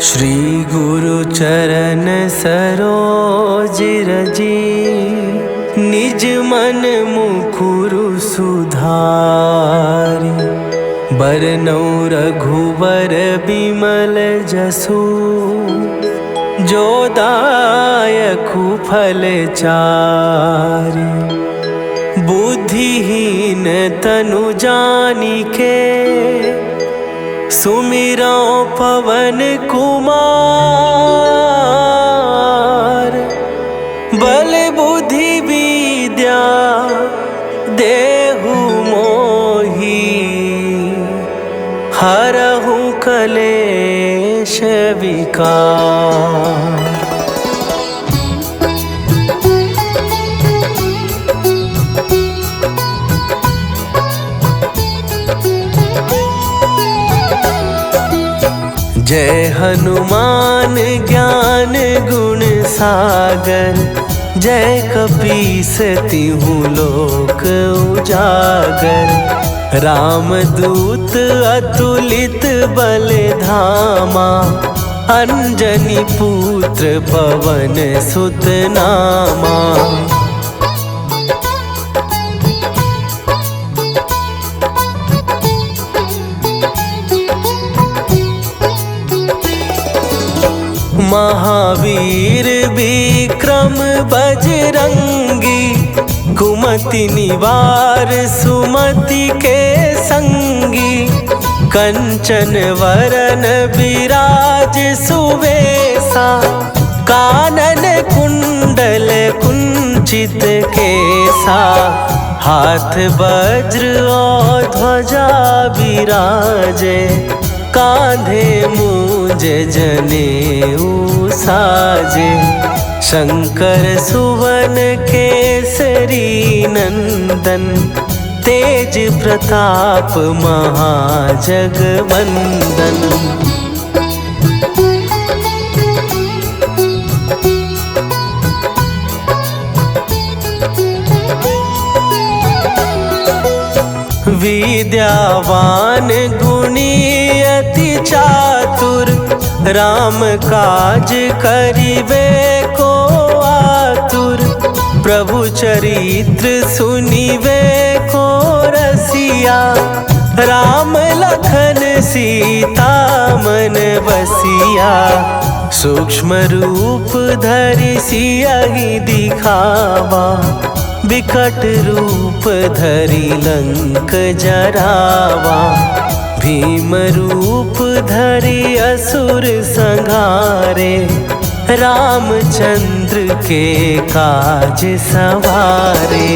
श्री गुरु चरण सरोज रजी, निज मन मुकुरु सुधारि। बरनौ रघुवर बिमल जसु, जो दायकु फल चारि। बुद्धिहीन तनु जानिके, सुमिरौ पवन कुमार। बल बुद्धि विद्या देहु मोहि, हरहु कलेश विकार। जय हनुमान ज्ञान गुण सागर, जय कपीस तिहु लोक उजागर। रामदूत अतुलित बल धामा, अंजनी पुत्र पवन सुत नामा। महावीर विक्रम बजरंगी, कुमति निवार सुमति के संगी। कंचन वरन विराज सुवेसा, कानन कुंडल कुंचित केसा। हाथ वज्र और ध्वजा विराजे, कांधे मूंज जनेऊ साजे। शंकर सुवन केसरी नंदन, तेज प्रताप महाजगवंदन। विद्यावान गुणी अति चातुर, राम काज करिबे को आतुर। प्रभु चरित्र सुनिबे को रसिया, राम लखन सीता मन बसिया। सूक्ष्म रूप धरि सियहि दिखावा, विकट रूप धरि लंक जरावा। भीम रूप धरि असुर संहारे, रामचंद्र के काज सवारे।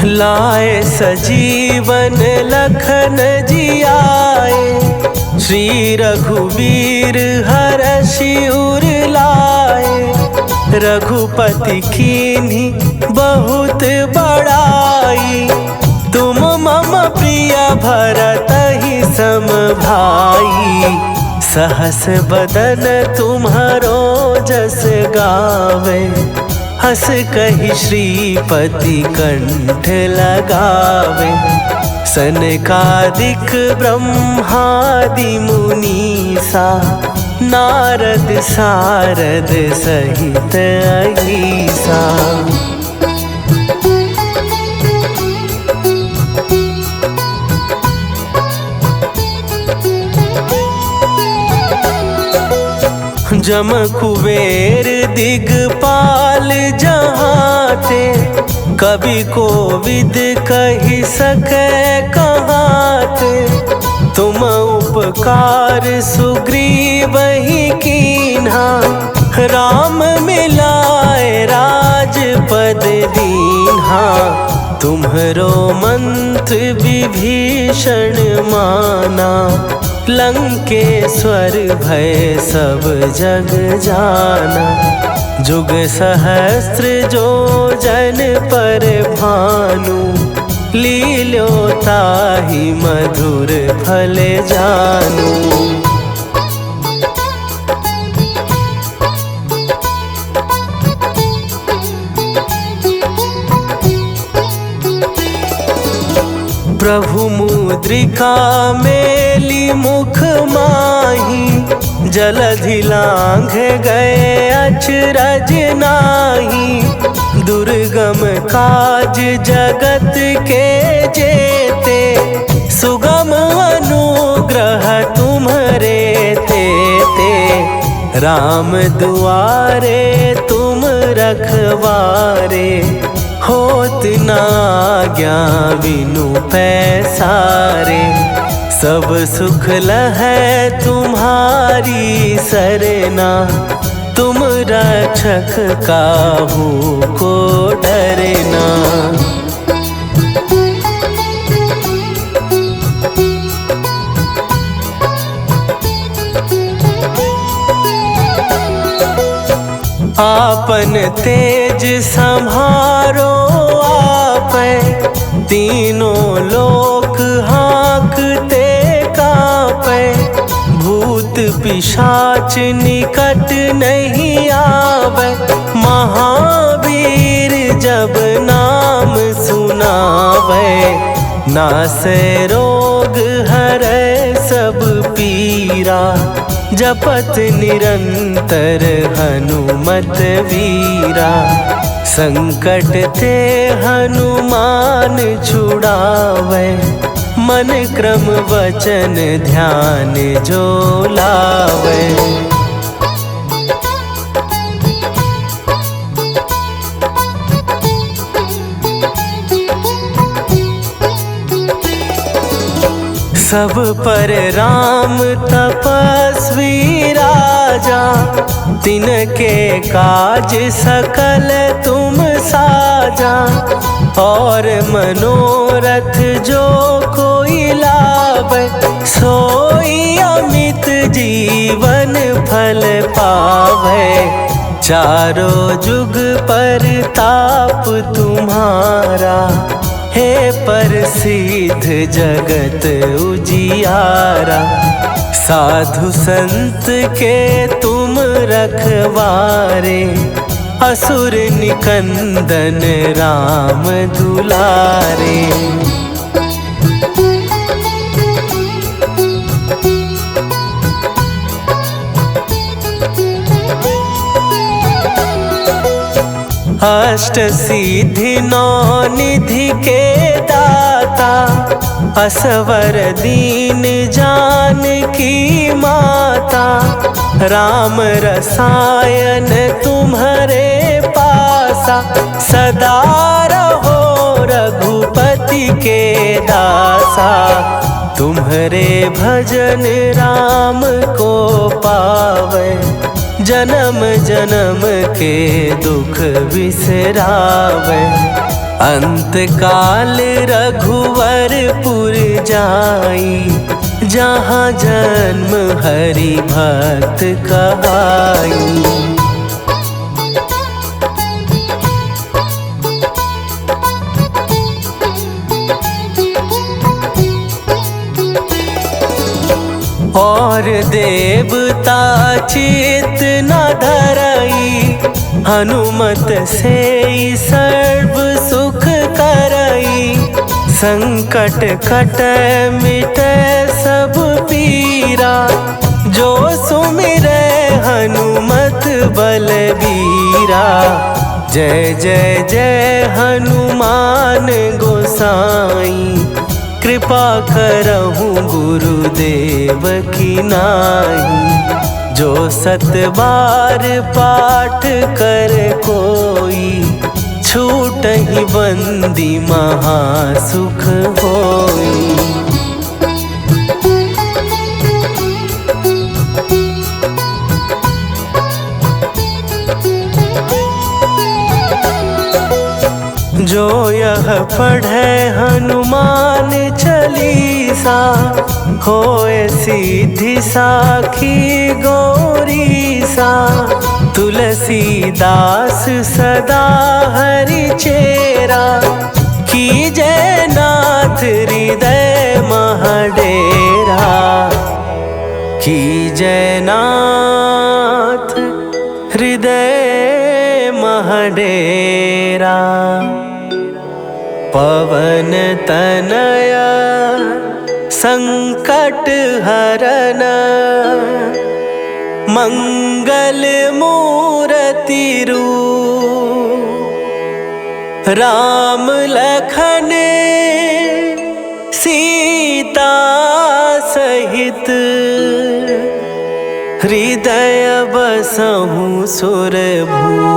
लाए सजीवन लखन जियाए, श्री रघुवीर हरषि उर लाए। रघुपति कीन्ही बहुत बड़ाई, तुम मम प्रिय भरतहि सम भाई। सहस बदन तुम्हरो जस गावे, हस कहि श्रीपति कंठ लगावे। सनकादिक ब्रह्मादि मुनीसा, नारद सारद सहित अहीसा। जम कुबेर दिगपाल जहाते, कवि कोविद कहि सकै कहाते। तुम उपकार सुग्रीवहि कीन्हा, राम मिलाए राजपद दीन्हा। तुम्हरो मंत्र विभीषण माना, लंकेश्वर भय सब जग जाना। जुग सहस्त्र जो जन पर भानु, लील्यो ताहि मधुर फल जानू। प्रभु मुद्रिका मेली मुख माही, जलधि लांघ गए अचरज नाही। दुर्गम काज जगत के जेते, सुगम अनुग्रह तुम्हरे ते। राम दुआरे तुम रखवारे, होत ना आज्ञा बिनु पैसारे। सब सुख लहै तुम्हारी सरना, तुम रक्षक काहू को डरना। आपन तेज संभारो आपै, तीनों लोक हाँकते कांपै। भूत पिशाच निकट नहीं आवे, महावीर जब नाम सुनावे। नासै रोग हरै सब पीरा, जपत निरंतर हनुमत वीरा। संकट ते हनुमान छुड़ावे, मन क्रम वचन ध्यान जो लावे। सब पर राम तपस्वी राजा, तिनके काज सकल तुम साजा। और मनोरथ जो कोई लावे, सोई अमित जीवन फल पावे। चारों जुग परताप तुम्हारा, हे प्रसिद्ध जगत उजियारा। साधु संत के तुम रखवारे, असुर निकंदन राम दुलारे। अष्ट सिद्धि नौ निधि के दाता, असवर दीन जानकी माता। राम रसायन तुम्हारे पासा, सदा रहो रघुपति के दासा। तुम्हारे भजन राम को पावे, जन्म जन्म के दुख बिसरावे। अंत काल रघुवरपुर जाई, जहाँ जन्म हरि भक्त कहाई। और देवता चित न धरई, हनुमत से सर्व सुख करई। संकट कटै मिटै सब पीरा, जो सुमिरै हनुमत बलबीरा। जय जय जय हनुमान गोसाई, कृपा करहूँ गुरुदेव की नाई। जो सत बार पाठ कर कोई, छूटहि बंदी महासुख होई। जो यह पढ़े हनुमान चालीसा, होए सीधी साखी गौरीसा। तुलसीदास सदा हरि चेरा, कीजय नाथ हृदय महडेरा। कीजय नाथ हृदय महडेरा। पवन तनया संकट हरन मंगल मूर्ति रूप राम लखन सीता सहित हृदय बसहु सुरभू।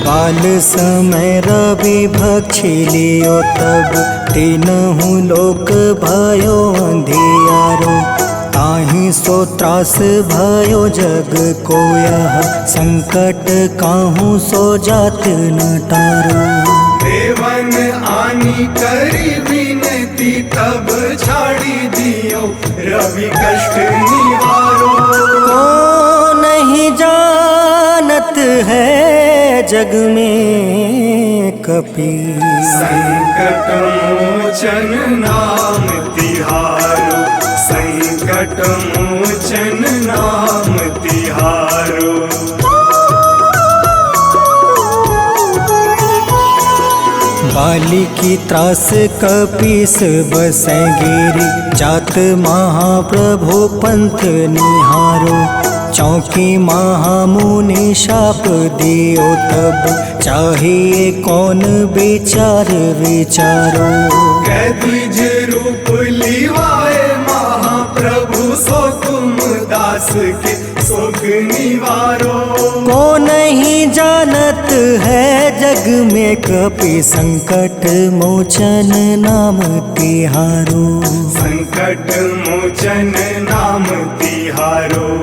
बाल समय रवि भक्षी लियो तब तीनहु लोक भयो अंधियारो। ताहि सो त्रास भयो जग को यह संकट काहू सो जात न टारो। देवन आनी करी विनती तब छाड़ी दियो रवि कष्ट निवारो। को नहीं जानत है जग में कपि संकट मोचन नाम तिहारो। संकट मोचन नाम तिहारो। बाली की त्रास कपीस बसै गिरी जात महाप्रभु पंथ निहारो। चौकी महामुनि शाप दियो तब चाहिए कौन विचार विचारो। कैदिज रूप लिवाए महाप्रभु सो तुम दास के सुख निवारो। को नहीं जानत है जग में कपि संकट मोचन नाम तिहारो। संकट मोचन नाम तिहारो।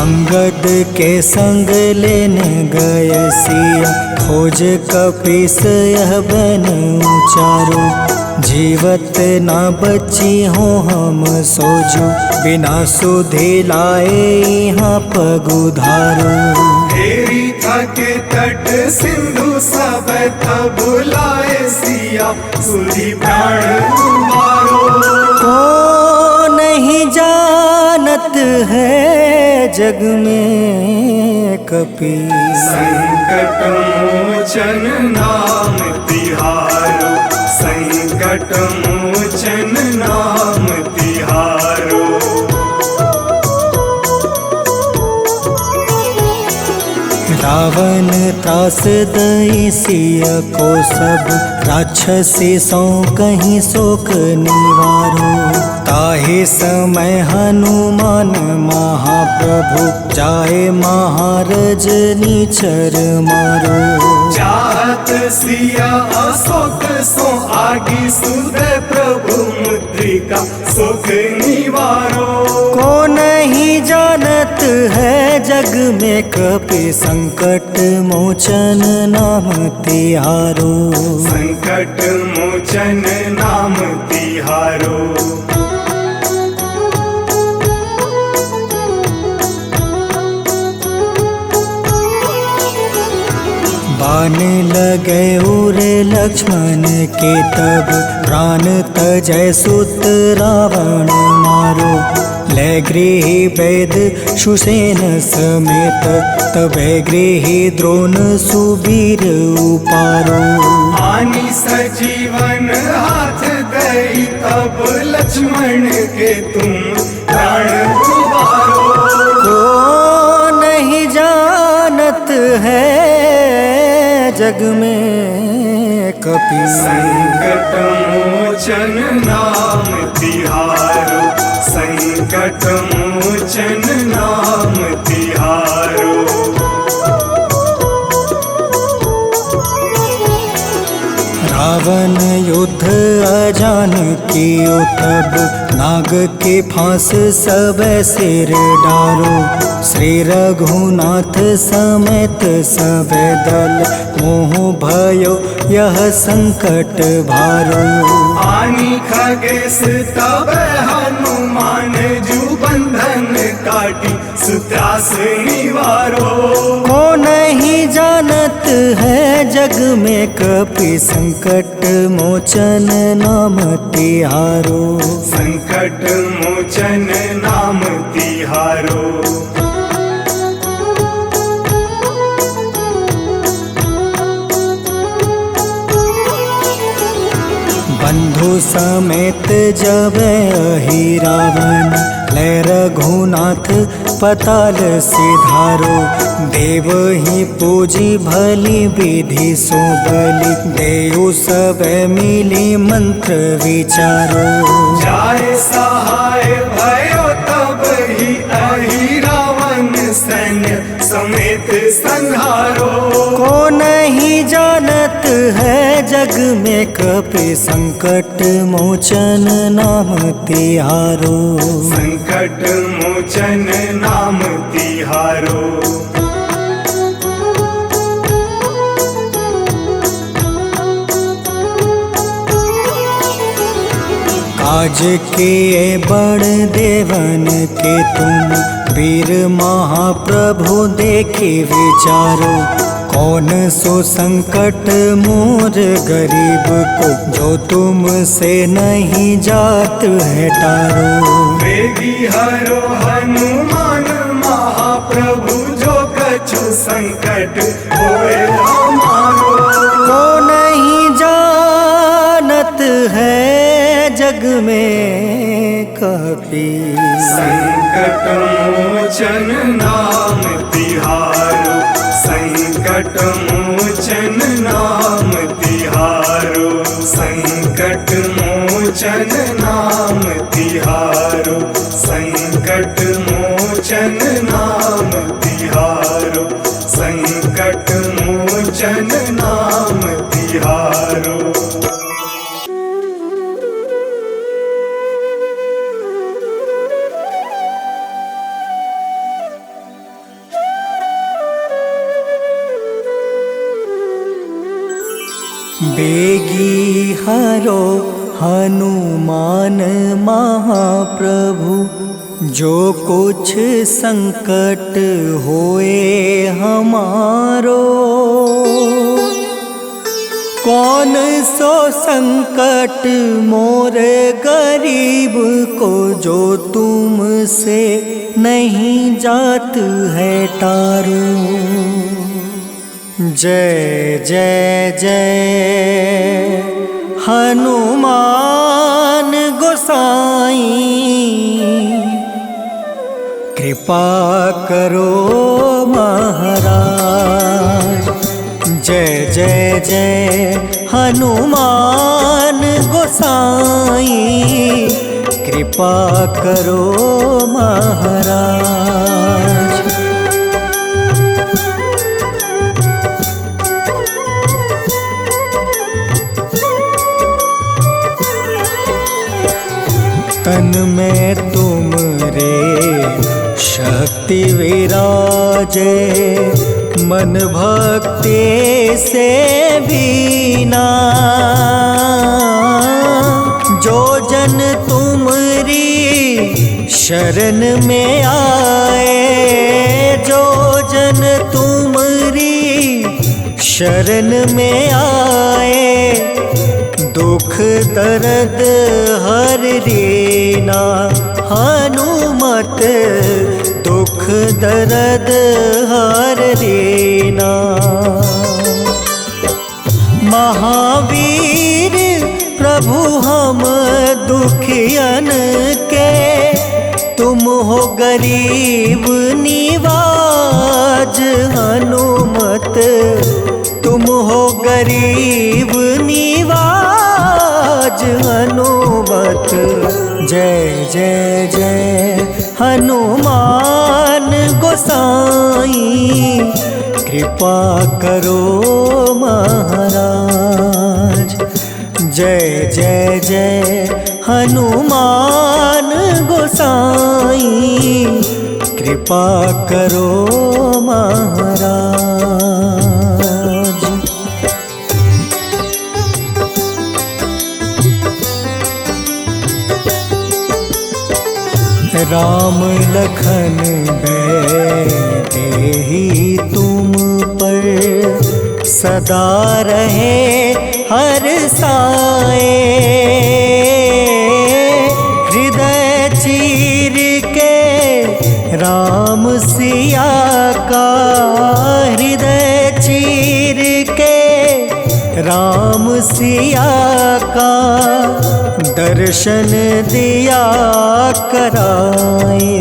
अंगद के संग लेने गए सिया खोज कपीस यह बन उचारो। जीवत ना बची हो हम सोजो बिना सुधे लाए यहाँ पगुधारो। तेरी थके तट सिंधु सब तब बुलाए सिया सुधी प्राण तुम्हारो। को नहीं जानत है जग में कपि संकट मोचन नाम तिहारो। संकट मोचन नाम तिहारो। रावण त्रास दई सिया को सब राक्षसी सो कहीं शोक निवारो। ताहे समय हनुमान महाप्रभु जाए महारज नीचर मारो। चाहत सिया अशोक सो आगी सुदय प्रभु मुद्रिका सुख निवारो। को नहीं जानत है जग में कपि संकट मोचन नाम तिहारो। संकट मोचन नाम तिहारो। बाण लगे उरे लक्ष्मण के तब प्राण तजय सुत रावण मारो। ले गृही वैद सुसेन समेत तबे गृही द्रोण सुबीर उपारो। आनी सजीवन हाथ दई तब लक्ष्मण के तुम प्राण उबारो। को नहीं जानत है जग में कपि संकट मोचन नाम तिहारो। संकट मोचन नाम तिहारो। रावण युद्ध अजान कियो तब नाग के फांस सब सिर डारो। श्री रघुनाथ समेत सब दल मोह भयो यह संकट भारो। आनी खगेश तब हनुमान जू बंधन काटी सुत्रास निवारो। को नहीं जानत है जग में कपि संकट मोचन नाम तिहारो। संकट मोचन नाम तिहारो। बंधु समेत जब अहि रावण ले रघुनाथ पताल सिधारो। देव ही पूजी भली विधि सो बलि देव सब मिली मंत्र विचारो। जाय सहाय भयो तब ही अहि रावण सैन्य समेत संहारो। को नहीं जानत है जग में कपि संकट मोचन नाम तिहारो। संकट मोचन नाम तिहारो। काज किए बड़ देवन के तुम वीर महाप्रभु देखी विचारो। कौन सो संकट मोर गरीब को जो तुमसे नहीं जात है टारो। वेगी हरो हनुमान महाप्रभु जो कछु संकट होए हमारो। को नहीं जानत है जग में कपि संकट मोचन नाम तिहारो। संकट मोचन नाम तिहारो। संकट मोचन नाम तिहारो। संकट मोचन नाम तिहारो। संकट मोचन नाम तिहारो। बेगी हरो हनुमान महाप्रभु जो कुछ संकट होए हमारो। कौन सो संकट मोर गरीब को जो तुमसे नहीं जात है टारो। जय जय जय हनुमान गोसाई कृपा करो महाराज। जय जय जय हनुमान गोसाई कृपा करो महाराज। तन में तुमरे शक्ति विराजे मन भक्ति से बीना। जो जन तुमरी शरण में आए जो जन तुमरी शरण में आए दुख दर्द हर रीना। हनुमत दुख दर्द हर रीना। महावीर प्रभु हम दुखियन के तुम हो गरीब निवाज। हनुमत तुम हो गरीब निवाज। हनुमत जय जय जय हनुमान गोसाई कृपा करो महाराज। जय जय जय हनुमान गोसाई कृपा करो महाराज। राम लखन देहि तुम पर सदा रहे हर साए। हृदय चीर के राम सिया का, हृदय चीर के राम सिया का दर्शन दिया कराए।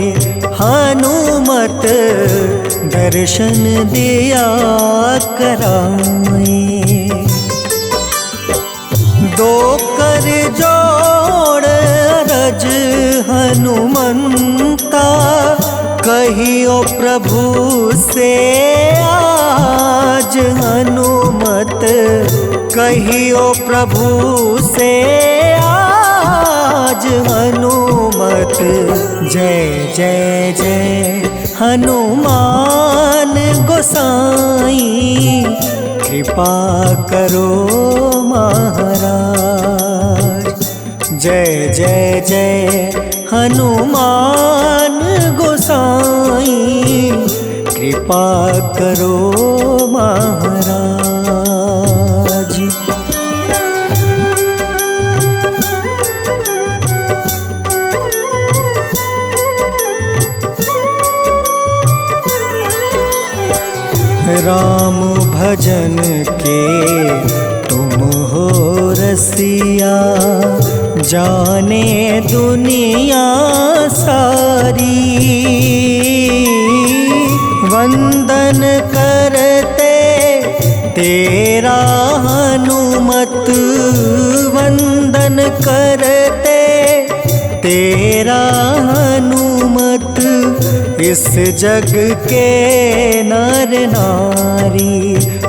हनुमत दर्शन दिया कराए। दो कर जोड़ रज हनुमंता, कहियो प्रभु से आज। हनुमत कहियो प्रभु से आज। हनुमत जय जय जय हनुमान गोसाई, कृपा करो महाराज। जय जय जय हनुमान गोसाई, कृपा करो महाराज। राम भजन के तुम हो रसिया, जाने दुनिया सारी। वंदन करते तेरा हनुमत, वंदन करते तेरा हनुमत। इस जग के नर नारी,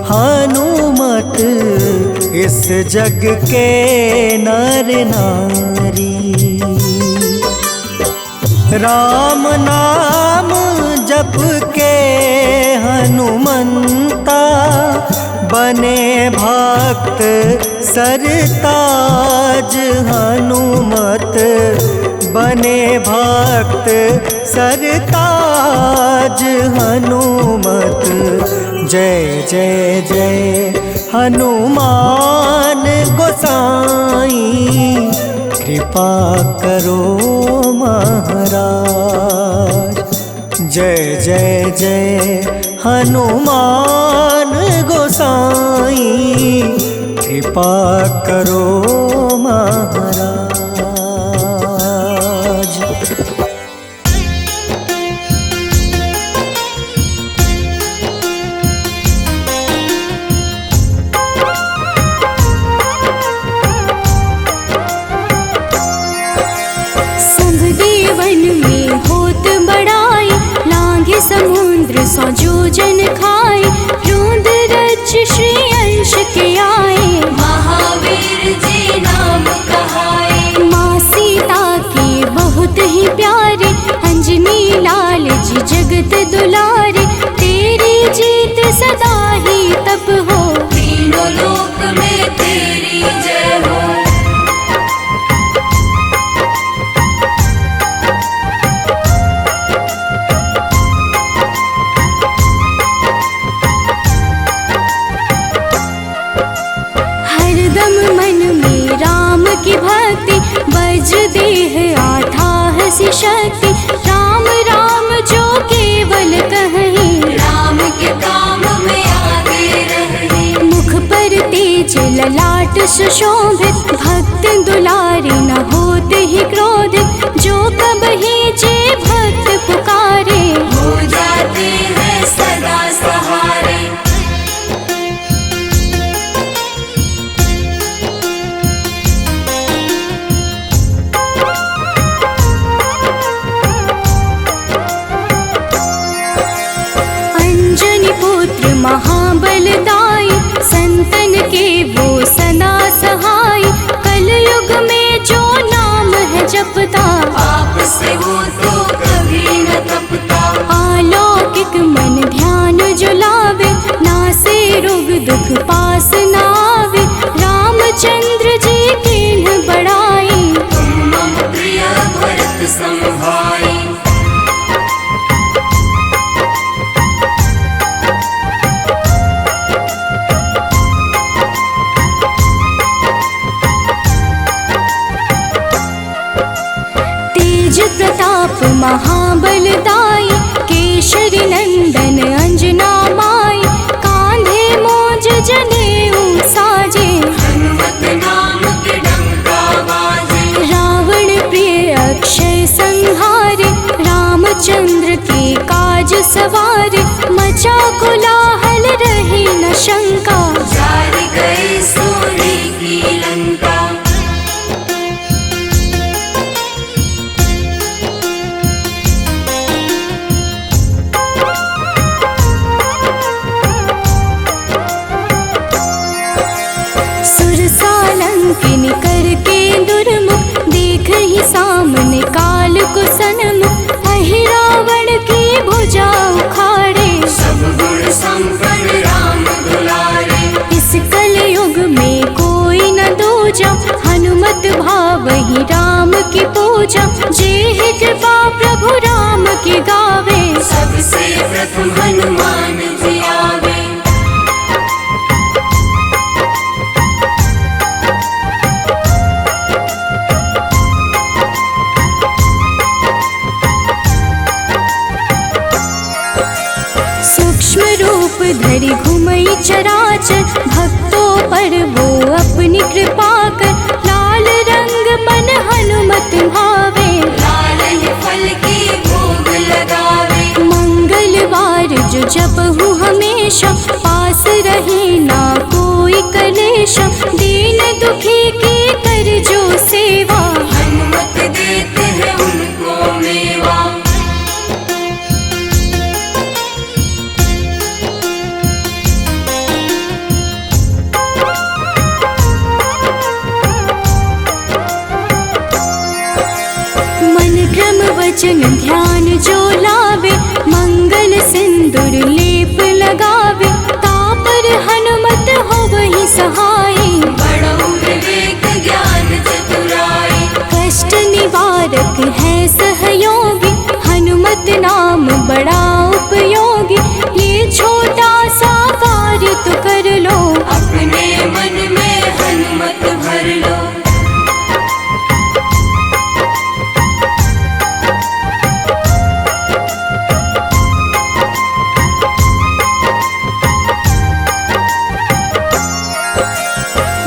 हनुमत इस जग के नर नारी। राम नाम जप के हनुमंता, बने भक्त सरताज। हनुमत बने भक्त सरताज। हनुमत जय जय जय हनुमान गोसाई, कृपा करो महाराज। जय जय जय हनुमान गोसाई, कृपा करो महाराज। समुद्र सौ जोजन खाए, रोंद रज श्री अंश के आए। महावीर जी नाम कहाए। माँ सीता के बहुत ही प्यारे, अंजनी लाल जी जगत दुलारे। तेरी जीत सदा ही तप हो, तीनों लोक में तेरी जय हो। की भक्ति बज देह आठाह सी शक्ति। राम राम जो केवल कहें, राम के काम में आगे रहे। मुख पर तेज ललाट सुशोभित, भक्त दुलारे न होते ही क्रोधित। जो कबहि जे भक्त पुकारे, हो जाते हैं सदा सहारे। पुत्र महाबलदाई, संतन के वो सदा सहाय। कलयुग में जो नाम है जपता, आपसे वो तो कभी न तपता। अलौकिक मन ध्यान जो लावे, नासे रोग दुख पास न आवे। रामचंद्र जी के बढ़ाई, तुम मम प्रिय भरत सम भाई। महाबलदाई, केशरी नंदन अंजना माई, कांधे मोज जनेऊ साजे, हनुमत नाम के डंका बाजे। रावण प्रिय अक्षय संहारे, रामचंद्र के काज सवारे, मचा कोलाहल रही न शंका, जार गए सूर्य की लंका। सुरसालंकिनी करके दुर्मुख, देख ही सामने काल को सन्मुख, अहि रावण की भुजा उखाड़े, सब गुण संपन्न राम दुलारे। इस कलयुग में कोई न दूजा, हनुमत भावहि राम की पूजा, जेहि कृपा प्रभु राम की गावे, सबसे प्रथम हनुमान जी आवे। सूक्ष्म रूप धरि घुमई चराचर, भक्तों पर वो अपनी कृपा कर, लाल रंग मन हनुमत भावे, लाल ही फल की भोग लगावे। मंगलवार जो जपहु हमेशा, पास रहे ना कोई कलेश, दीन दुखी की कर जो सेवा, हनुमत देते हैं उनको मेवा। मन क्रम वचन ध्यान जो लावे, मंगल सिंदूर लेप लगावे, तापर हनुमत हो वही सहाय, बड़ो विवेक ज्ञान चतुराई। कष्ट निवारक है सहयोगी, हनुमत नाम बड़ा उपयोगी, ये छोटा सा कार्य तो कर लो, अपने मन में हनुमत भर लो।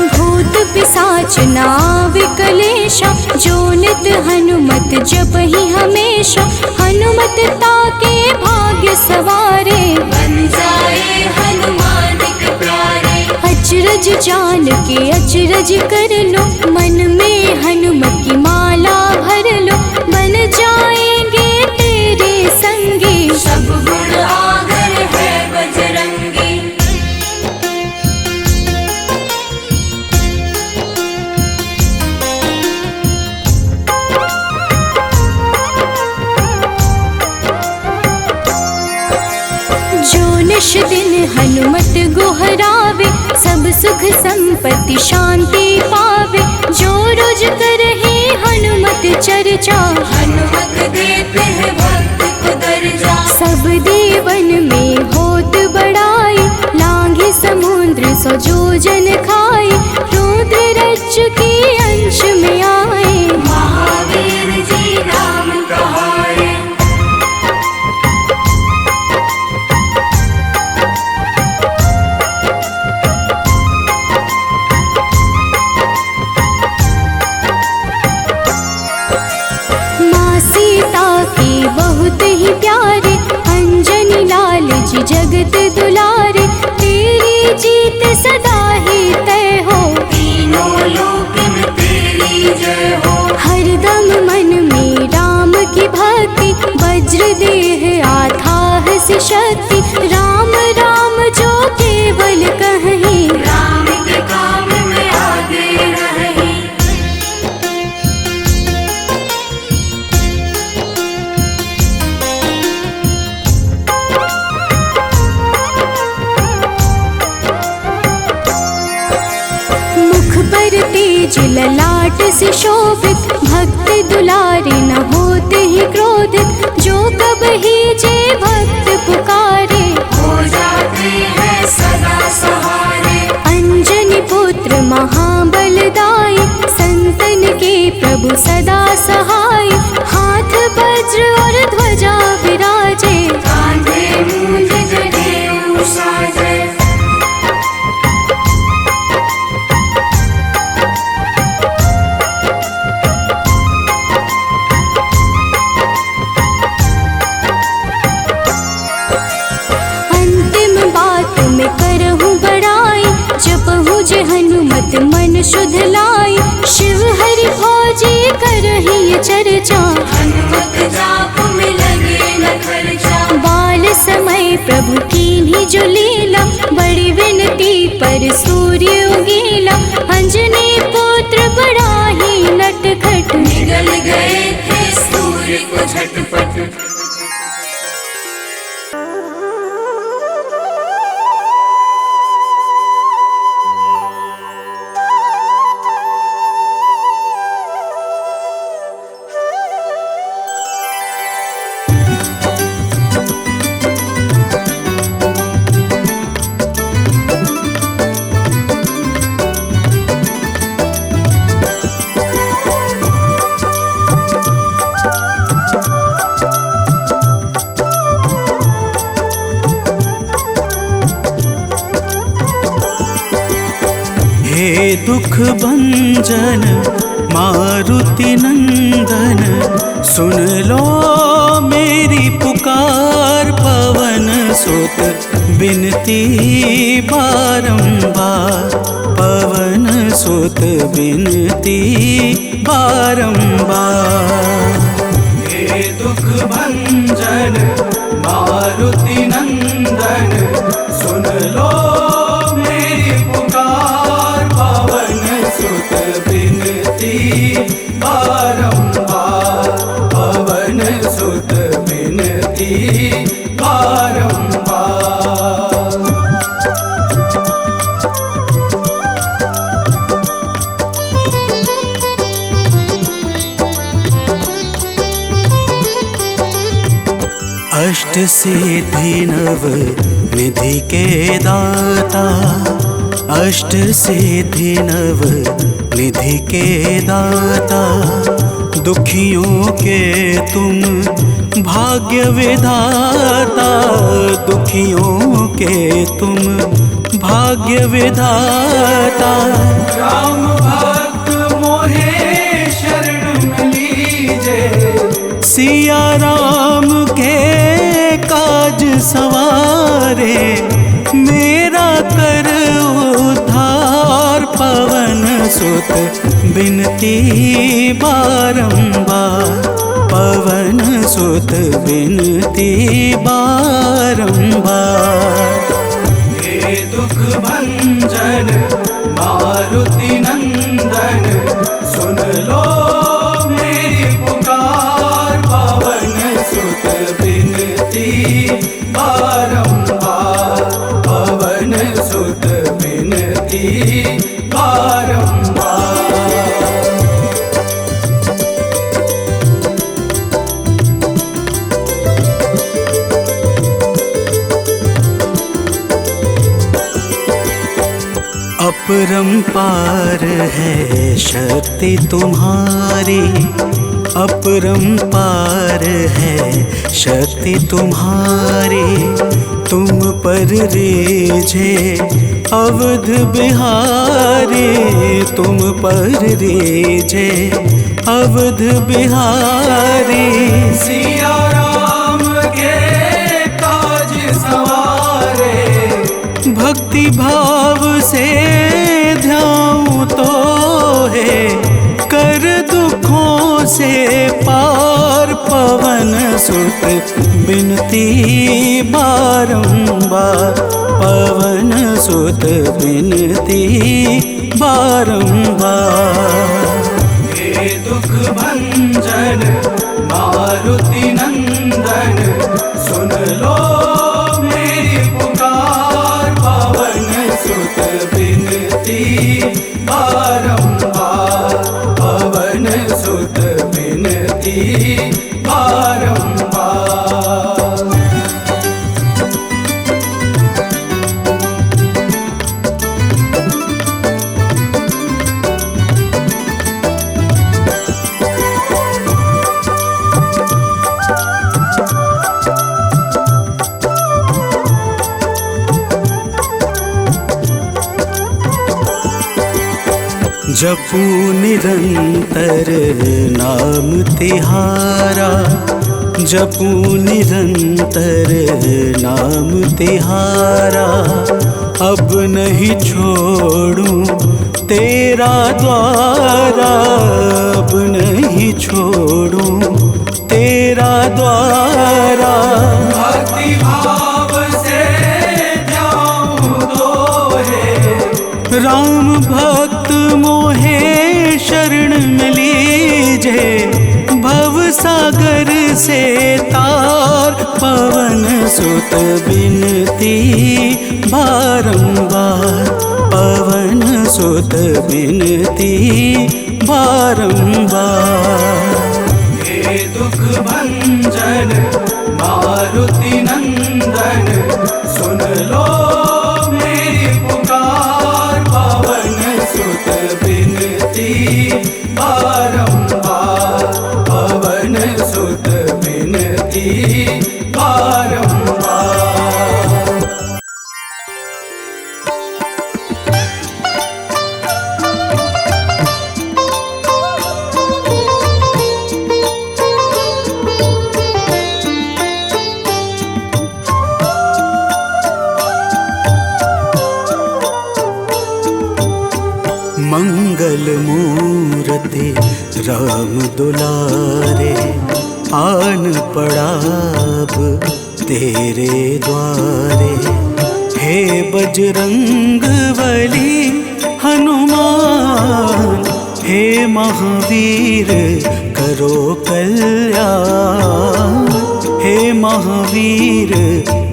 भूत पिशाच नाव कलेशा, जो नित हनुमत जपहि हमेशा, हनुमत ताके भाग्य सवारे, बन जाए हनुमान के प्यारे। अचरज जान के अचरज कर लो, मन में हनुमत की माला भर लो, बन जाएंगे तेरे संगी, सब गुण आगर है बजरंगी। जो निश दिन हनुमत गोहरावे, सब सुख संपत्ति शांति पावे, जो रोज करहे हनुमत चर्चा, हनुमत देते हैं भक्त को दर्जा। सब देवन में होत बड़ाई, लांघे समुद्र सो जोजन खाई, रुद्र रज की अंश में आए, महावीर जी नाम कहाए। माँ सीता के बहुत ही प्यारे, अंजनी लाल जी जगत दुलारे, तेरी जीत सदा ही तय हो, तीनों लोक में तेरी जय हो। हरदम मन में राम की भक्ति, वज्र देह आधार से शक्ति, राम राम जो केवल कहीं, राम के काम में आगे रहे। मुख पर तेज ललाट से शोभित, भक्त दुलारे न होते ही क्रोधित, जो कब ही जे भक्त पुकारे, हो जाते हैं सदा सहारे। अंजनी पुत्र महाबलदाई, संतन के प्रभु सदा सहाय, हाथ बद वज्र और ध्वजा विराजे, कांधे मूंज जनेऊ साजे। अंतिम बात में करहूँ बड़ाई, जपहूँ जे हनुमत मन शुद्ध लाई। शिव हरि भोजी करही ये चर्चा, हनुमत जाप में लगे न खर्चा। बाल समय प्रभु कीन्ही जो लीला, बड़ी विनती पर सूर्य उगीला। अंजनी पुत्र बड़ा ही नटखट, निगल गए थे सूर्य को झटपट। हे दुख भंजन मारुति नंदन, सुन लो मेरी पुकार। पवन सुत बिनती बारंबार, पवन सुत बिनती बारंबार। हे दुख भंजन मारुति नंदन, सुन लो मेरी पुकार। पवन सुत बिनती बारंबार, पवन सुत बिनती बारंबार। अष्ट सिद्धि नव निधि के दाता, अष्ट सिद्धि नव निधि के दाता। दुखियों के तुम भाग्य विधाता, दुखियों के तुम भाग्य विधाता। राम भक्त मोहे शरण लीजे, सिया राम के काज सवारे। मेरा कर उद्धार, पवन सुत बिनती बारंबार, पवन सुत बिनती बारंबार। हे दुख भंजन मारुति नंदन, सुन लो मेरी पुकार। पवन सुत बिनती बारंबार, पवन सुत बिनती बारंबार। अपरंपार है शक्ति तुम्हारी, अपरंपार है शक्ति तुम्हारी। तुम पर रीझे अवध बिहारी, तुम पर रीझे अवध बिहारी। सिया राम के काज सवारे, भक्ति भाव से ध्याऊं तो है कर दुखों से पार। पवन सुत बिनती बारंबार, पवन सुत बिनती बारंबार। हे दुख भंजन मारुति नंदन, सुन लो मेरी पुकार। पवन सुत बिनती बारंबार, पवन सुत बिनती बारंबार। जपू निरंतर नाम तिहारा, जपू निरंतर नाम तिहारा। अब नहीं छोड़ूं तेरा द्वारा, अब नहीं छोड़ूं तेरा द्वारा। भक्ति भाव से जाऊं दोहे, राम भक्त मोहे शरण में लीजे। भव सागर से तार पवन सुत बिनती बारंबार, पवन सुत बिनती बारंबार। हे दुख भंजन मारुति नंदन, सुन लो मेरी पुकार। पवन सुत बिनती बारंबार, पवन सुत बिनती बारंबार। मंगल मूर्ति राम दुलारे, आन पड़ा अब तेरे द्वारे। हे बजरंग बली हनुमान, हे महावीर करो कल्याण, हे महावीर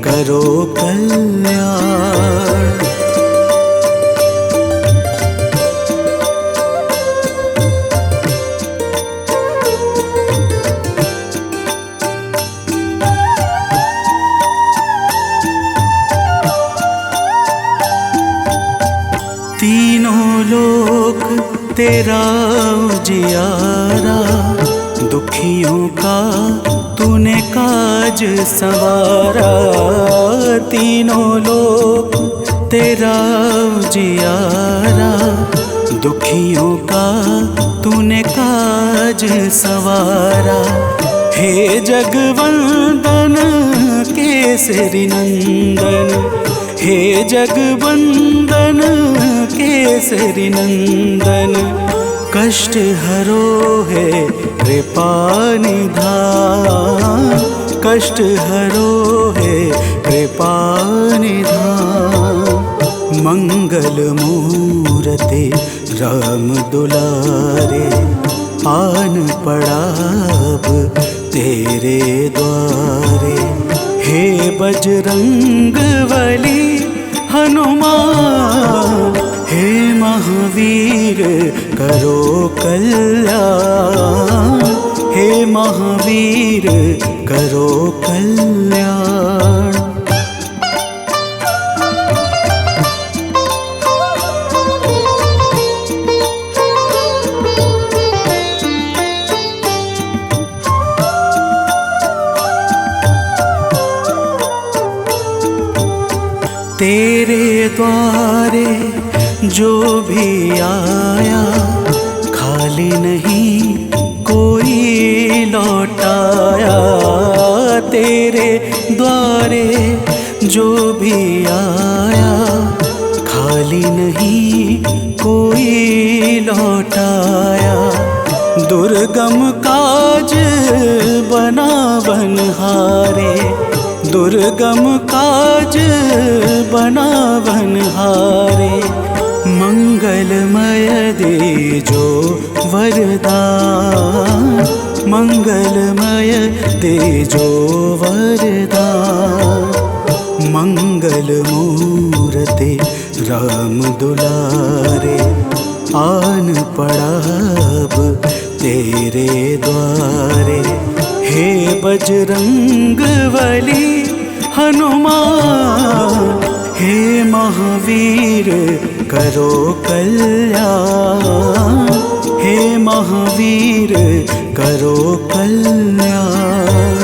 करो कल्याण। तीनों लोक तेरा उजियारा, दुखियों का तूने काज संवारा। तीनों लोक तेरा उजियारा, दुखियों का तूने काज संवारा। हे जगवंदन केसरी नंदन, हे जगवंदन केसरी नंदन। कष्ट हरो है कृपा निधान, कष्ट हरो है कृपा निधान। मंगल मूर्ति राम दुलारे, आन पड़ा अब तेरे द्वारे। हे बजरंग बली हनुमान, हे महावीर करो कल्याण, हे महावीर करो कल्याण। तेरे द्वारे जो भी आया, खाली नहीं कोई लौटाया। तेरे द्वारे जो भी आया, खाली नहीं कोई लौटाया। दुर्गम काज बना बनहारे, दुर्गम काज बना बनहारे। मंगलमय दे जो वरदान, मंगलमय दे जो वरदान। मंगल मूर्ति राम दुलारे, आन पड़ा अब तेरे द्वारे। हे बजरंग बली हनुमान, हे महावीर करो कल्याण, हे महावीर करो कल्याण।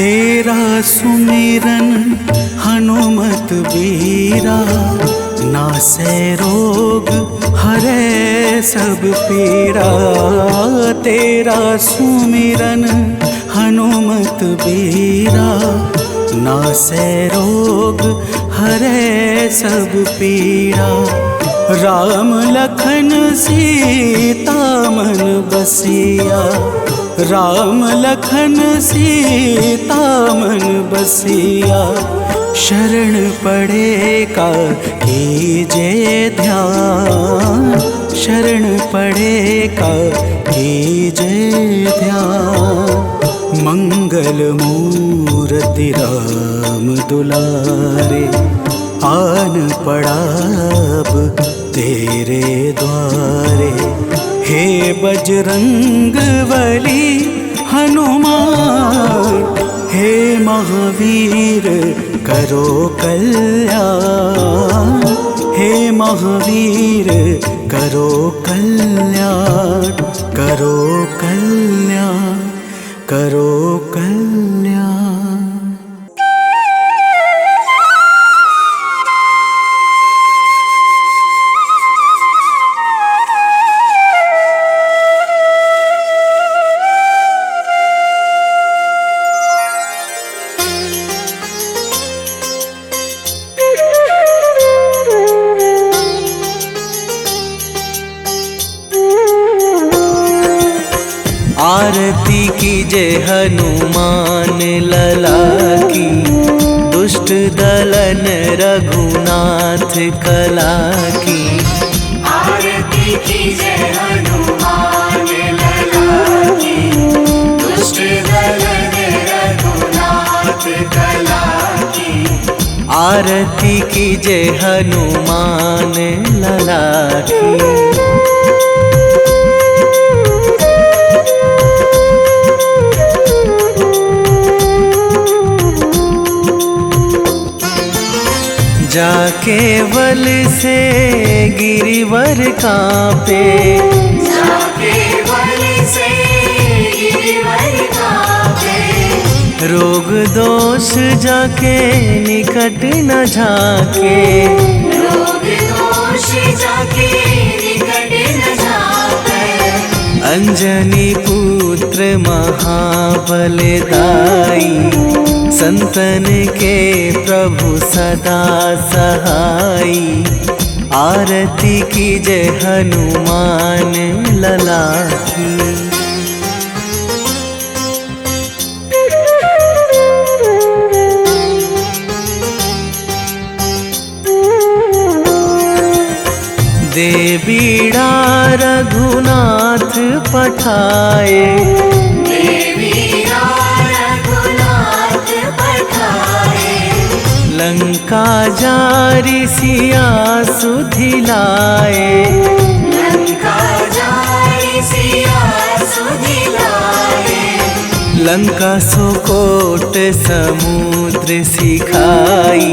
तेरा सुमिरन हनुमत बीरा, नासै रोग हरै सब पीरा। तेरा सुमिरन हनुमत बीरा, नासै रोग हरै सब पीरा। राम लखन सीता मन बसिया, राम लखन सीता मन बसिया। शरण पड़े का कीजे ध्यान, शरण पड़े का कीजे ध्यान। मंगल मूर्ति राम दुलारे, आन पड़ा अब तेरे द्वारे। हे बजरंग बली हनुमान, हे महावीर करो कल्याण। हे महावीर करो कल्याण, करो कल्याण, करो कल्याण। आरती कीजे हनुमान लला की, दुष्ट दलन रघुनाथ कला की। आरती कीजे हनुमान लला की, दुष्ट दलन रघुनाथ कला की। आरती कीजे हनुमान लला की। जाके बल से गिरिवर कांपे, जाके बल से गिरिवर कांपे। रोग दोष जाके निकट न झाके, रोग दोष जाके निकट न झाके। अंजनी पुत्र महाबलदाई, संतन के प्रभु सदा सहाई। आरती कीजे हनुमान लला की। देवीड़ा रघुनाथ पठाए, देवीड़ा रघुनाथ पठाए। लंका जारी सिया सुधिलाए, लंका जारी सिया सुधिलाए। लंका सुकोट समुद्र सिखाई,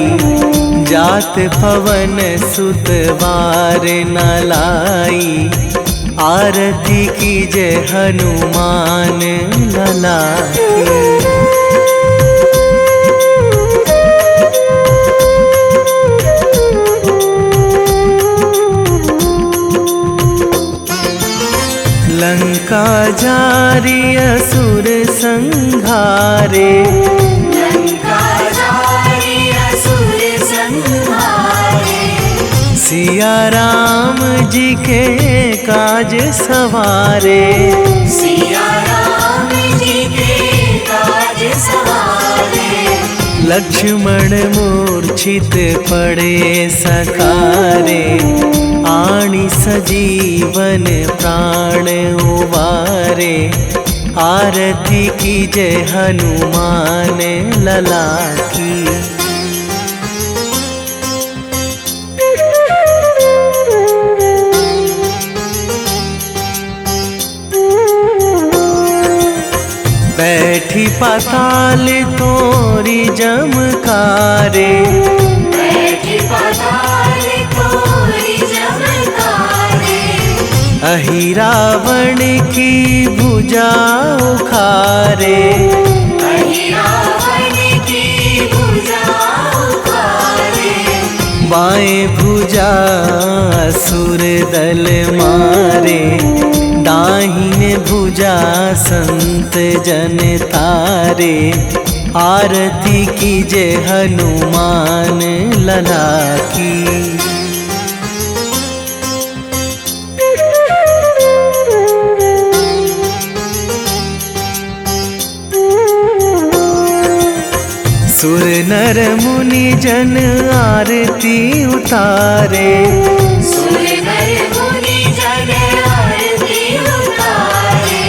जात पवन सुत वार न लाई। आरती कीजे हनुमान लला की। लंका जारी असुर संहारे, लंका जारी असुर संहारे। सिया राम जी के काज सवारे, सिया राम जी के काज सवारे। लक्ष्मण मूर्छित पड़े सकारे, आणी सजीवन प्राण उबारे। आरती कीजे हनुमान लला की। बैठी पाताल तोरी जमकारे, बैठी पाताल तोरी जमकारे। अहि रावण की भुजा उखारे, अहि रावण बाएं भुजा असुर दल मारे, दाहिने भुजा संत जन तारे। आरती कीजे हनुमान लला की। सुर नर मुनि जन आरती उतारे, सुर नर मुनि जन आरती उतारे।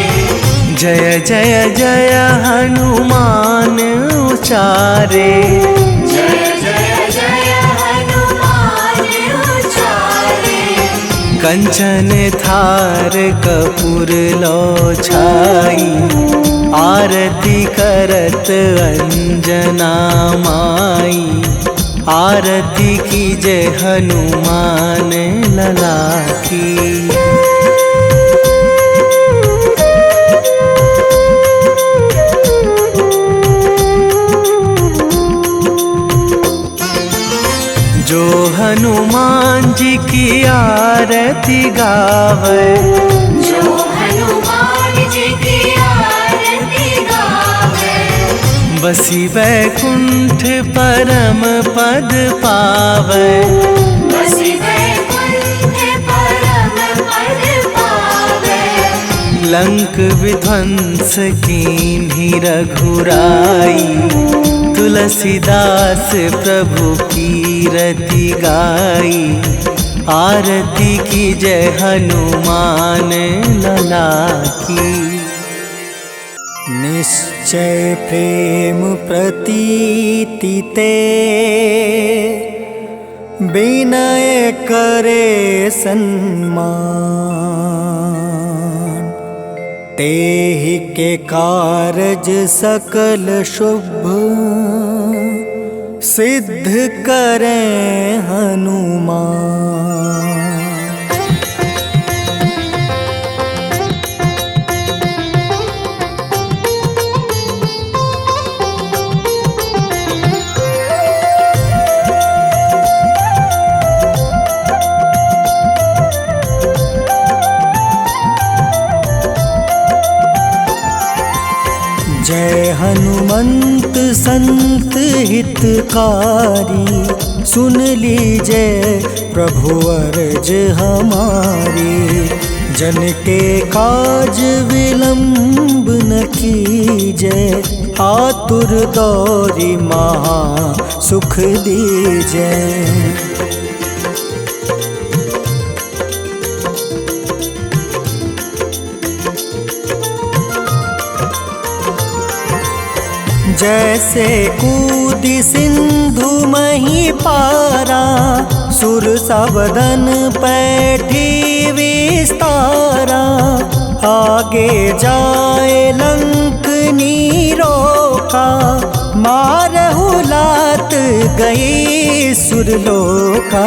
जय जय जय हनुमान उचारे, जय जय जय हनुमान उचारे। कंचन थार कपूर लो छाई, आरती करत अंजना माई। आरती कीजे हनुमान लला की। जो हनुमान जी की आरती गावे, जो हनुमान जी की आरती गावे। बसी वैकुंठ परम पद पावे, बसी वैकुंठ परम पद पावे। लंक विध्वंस कीन्ही रघुराई। तुलसीदास प्रभु कीरति गाई। आरती कीजे हनुमान लला की। निश्चय प्रेम प्रतीति ते, विनय करे सन्मान। तेहि के कारज सकल शुभ, सिद्ध करें हनुमान। जय हनुमंत संत हितकारी, सुन लीजिए प्रभु अर्ज हमारी। जन के काज विलंब न कीजिए, आतुर दौरी महा सुख दीजिए। जैसे कूदी सिंधु मही पारा, सुर सबदन पैठी विस्तारा। आगे जाए लंक नीरोका, मारहु लात गई सुरलोका।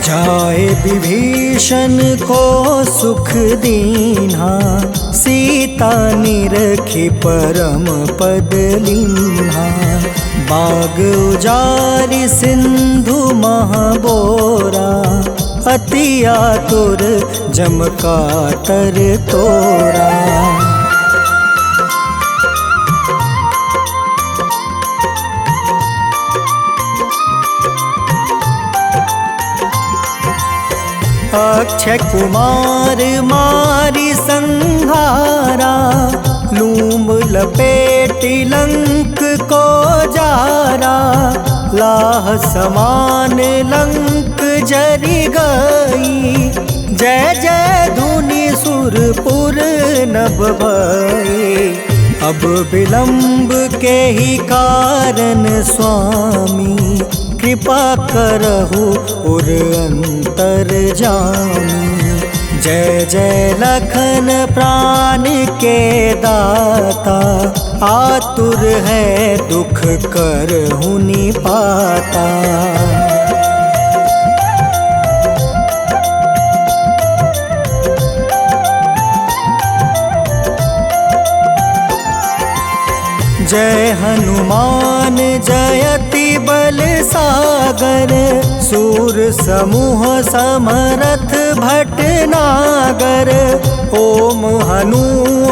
जाए विभीषण को सुख दीन्हा, सीता निरखी परम पद लीन्हा। बाग उजारि सिंधु महाबोरा, अति आतुर जम काटर तोरा। अक्षय कुमार मारी संहारा, लूम लपेटी लंक को जारा। लाह समान लंक जरि गई, जय जय धुनि सुरपुर नभ भई। अब विलंब के ही कारण स्वामी, कृपा करहु उर अंतर जामी। जय जय लखन प्राण के दाता, आतुर है दुख करहु निपाता। जय हनुमान जयति बल सागर, सूर समूह समरथ भटनागर। ओम हनु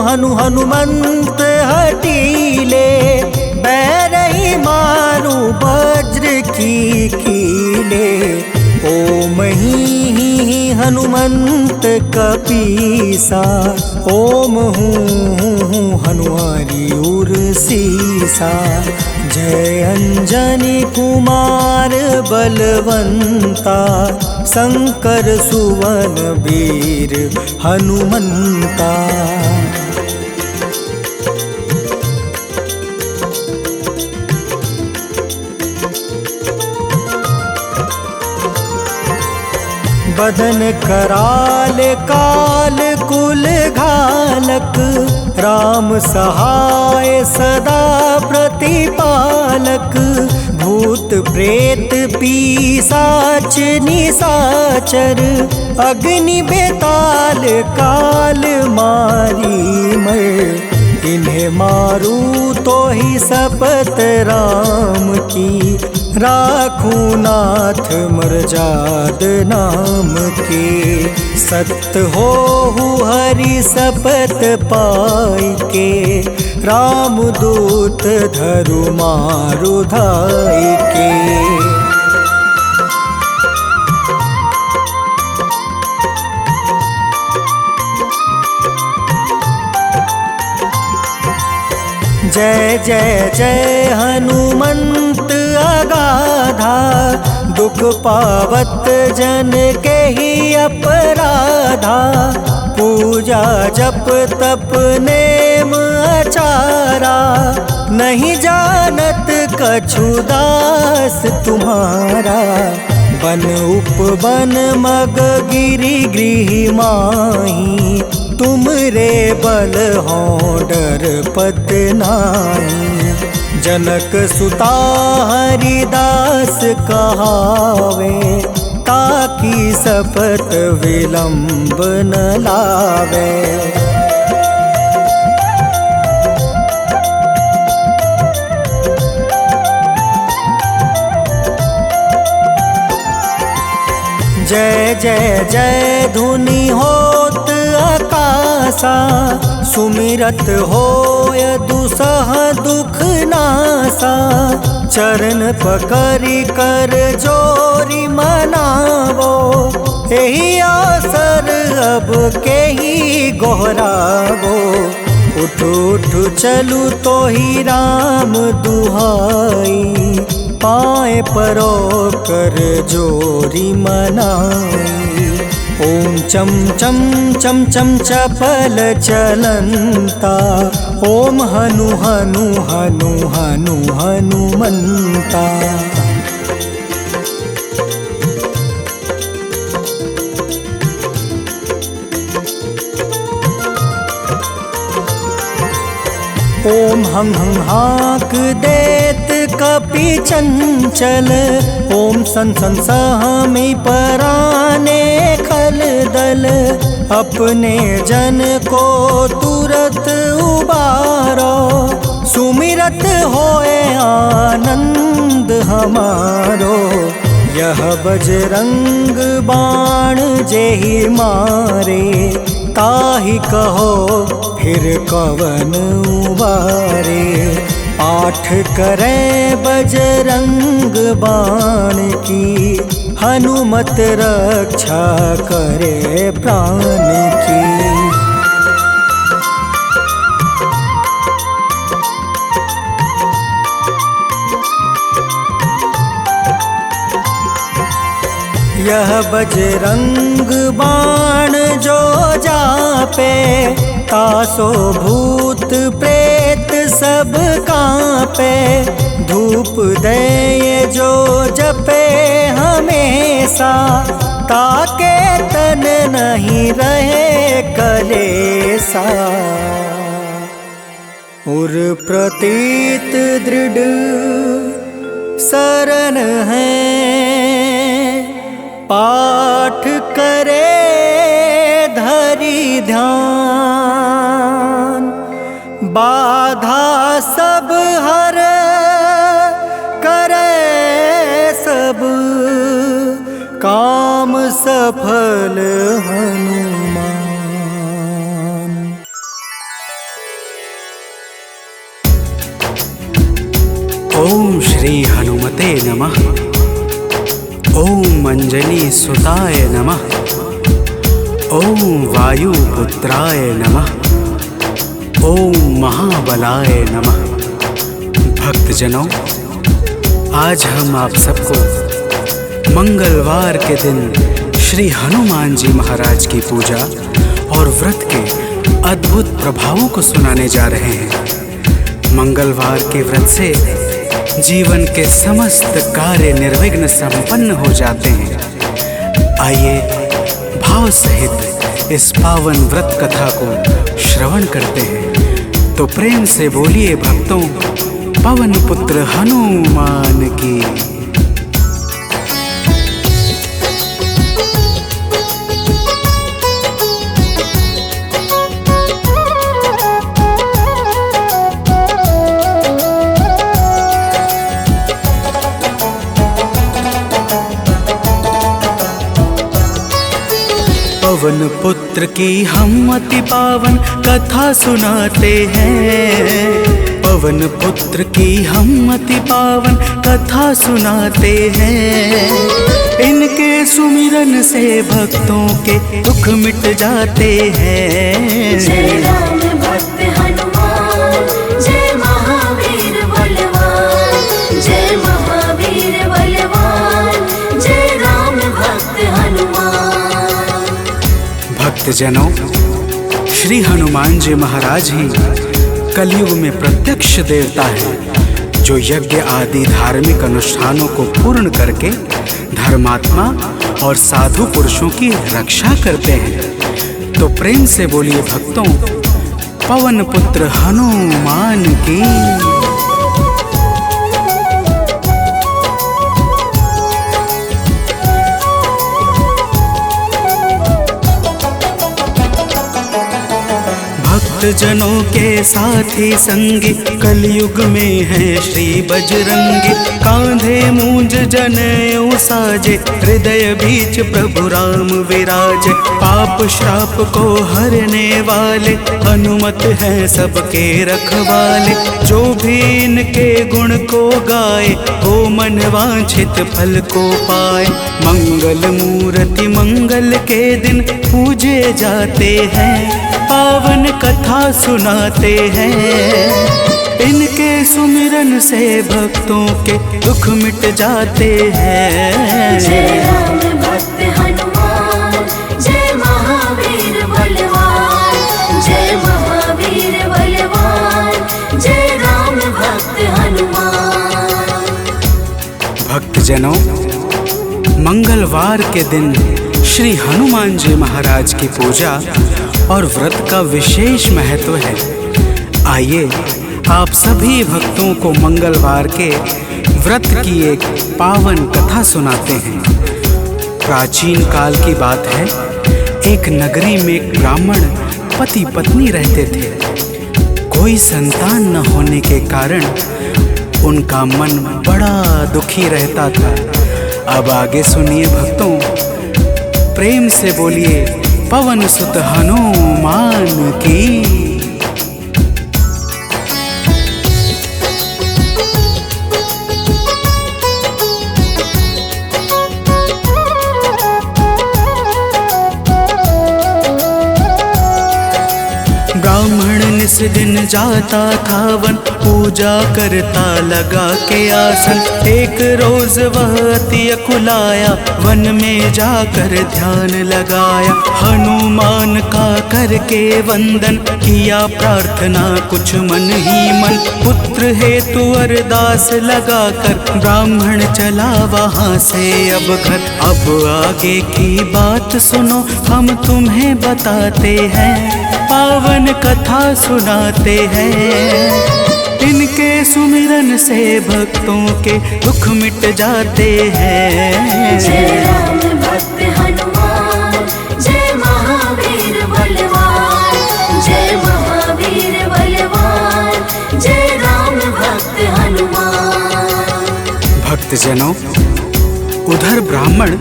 हनु हनुमंत हटीले, बैरही मारू वज्र की कीले। ओम ही हनुमंत कपीसा, ओम हूँ हनुमारी उर सीसा। जय अंजनी कुमार बलवंता, शंकर सुवन वीर हनुमंता। बदन कराल काल कुल घालक, राम सहाय सदा प्रतिपालक। भूत प्रेत पिशाच निशाचर, अग्नि बेताल काल मारी मर। इन्हें मारू तो ही शपथ राम की, राखूं नाथ मर्जाद नाम के। सत्य हो हरि शपथ पाई के, राम दूत धरु मारु धाई के। जय जय जय हनुमंत अगाधा, दुख पावत जन के ही अपराधा। पूजा जप तप नेम आचारा, नहीं जानत कछु दास तुम्हारा। बन उपवन मग गिरि गृह माही, तुम रे बल हो डर पत नाई। जनक सुता हरिदास कहावे, ताकि शपथ विलंब न लावे। जय जय जय धुनि होत आकाशा, सुमिरत होय दुसह दुख नासा। चरण पकड़ि कर जोरी मनावो, एही आसर अब के ही गोहरावो। उठ उठ चलू तो ही राम दुहाई, पाए परो कर जोरी मनाई। ओम चम चम चम चम चपल चलंता, ओम हनु हनु हनु हनु हनुमंता। ओम हं हं हाक देत कपि चंचल, ओम सन सन सहमी पराने खल दल। अपने जन को तुरत उबारो, सुमिरत होए आनंद हमारो। यह बजरंग बाण जेहि मारे, ताहि कहो फिर कवन उबारे। पाठ करें बजरंग बाण की, हनुमत रक्षा करे प्राण की। यह बजरंग बाण जो जापे, तासो भूत प्रेत सब कांपे। धूप दे जो जपे हमेशा, ताके तन नहीं रहे कलेसा। उर प्रतीत दृढ़ शरण है, पाठ करे धरि ध्यान। बाधा सब हर करे सब काम सफल हनुमान। ओम श्री हनुमते नमः। ओम अंजनी सुताय नमः। ओम वायुपुत्राय नमः। ओम महाबलाय नमः। भक्तजनों, आज हम आप सबको मंगलवार के दिन श्री हनुमान जी महाराज की पूजा और व्रत के अद्भुत प्रभावों को सुनाने जा रहे हैं। मंगलवार के व्रत से जीवन के समस्त कार्य निर्विघ्न संपन्न हो जाते हैं। आइए भाव सहित इस पावन व्रत कथा को श्रवण करते हैं। तो प्रेम से बोलिए भक्तों, पवन पुत्र हनुमान की। पवन पुत्र की हम अति पावन कथा सुनाते हैं। पवन पुत्र की हम अति पावन कथा सुनाते हैं। इनके सुमिरन से भक्तों के दुख मिट जाते हैं। जय राम भक्त हनुमान, जय महावीर बलवान, जय महावीर बलवान, जय राम भक्त हनुमान। भक्तजनों, श्री हनुमान जी महाराज ही कलयुग में प्रत्यक्ष देवता है, जो यज्ञ आदि धार्मिक अनुष्ठानों को पूर्ण करके धर्मात्मा और साधु पुरुषों की रक्षा करते हैं। तो प्रेम से बोलिए भक्तों, पवन पुत्र हनुमान की। जनों के साथी संगी कलयुग में है श्री बजरंगी। कांधे मूंज जनेऊ साजे, हृदय बीच प्रभु राम विराजे। पाप श्राप को हरने वाले हनुमत हैं सबके रखवाले। जो भी इनके गुण को गाए, वो मन वांछित फल को पाए। मंगल मूर्ति मंगल के दिन पूजे जाते हैं। पावन कथा सुनाते हैं। इनके सुमिरन से भक्तों के दुख मिट जाते हैं। जय राम भक्त हनुमान, जय महावीर बलवान, जय महावीर बलवान, जय राम भक्त हनुमान। भक्तजनों, मंगलवार के दिन श्री हनुमान जी महाराज की पूजा और व्रत का विशेष महत्व है। आइए आप सभी भक्तों को मंगलवार के व्रत की एक पावन कथा सुनाते हैं। प्राचीन काल की बात है। एक नगरी में एक ब्राह्मण पति पत्नी रहते थे। कोई संतान न होने के कारण उनका मन बड़ा दुखी रहता था। अब आगे सुनिए भक्तों, प्रेम से बोलिए पवन सुत हनुमान की। ब्राह्मण निस दिन जाता था वन, पूजा करता लगा के आसन। एक रोज वह अति अकुलाया, वन में जाकर ध्यान लगाया। हनुमान का करके वंदन किया, प्रार्थना कुछ मन ही मन। पुत्र हेतु अरदास लगाकर ब्राह्मण चला वहाँ से अब घर। अब आगे की बात सुनो, हम तुम्हें बताते हैं। पावन कथा सुनाते हैं। इनके सुमिरन से भक्तों के दुख मिट जाते हैं। जय राम भक्त हनुमान, जय महावीर बलवान, जय महावीर बलवान, भक्त हनुमान। भक्तजनों, उधर ब्राह्मण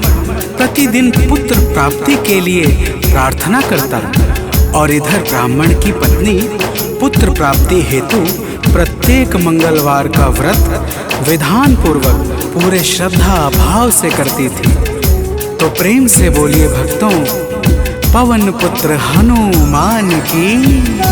प्रतिदिन पुत्र प्राप्ति के लिए प्रार्थना करता और इधर ब्राह्मण की पत्नी पुत्र प्राप्ति हेतु प्रत्येक मंगलवार का व्रत विधान पूर्वक पूरे श्रद्धा भाव से करती थी। तो प्रेम से बोलिए भक्तों, पवन पुत्र हनुमान की।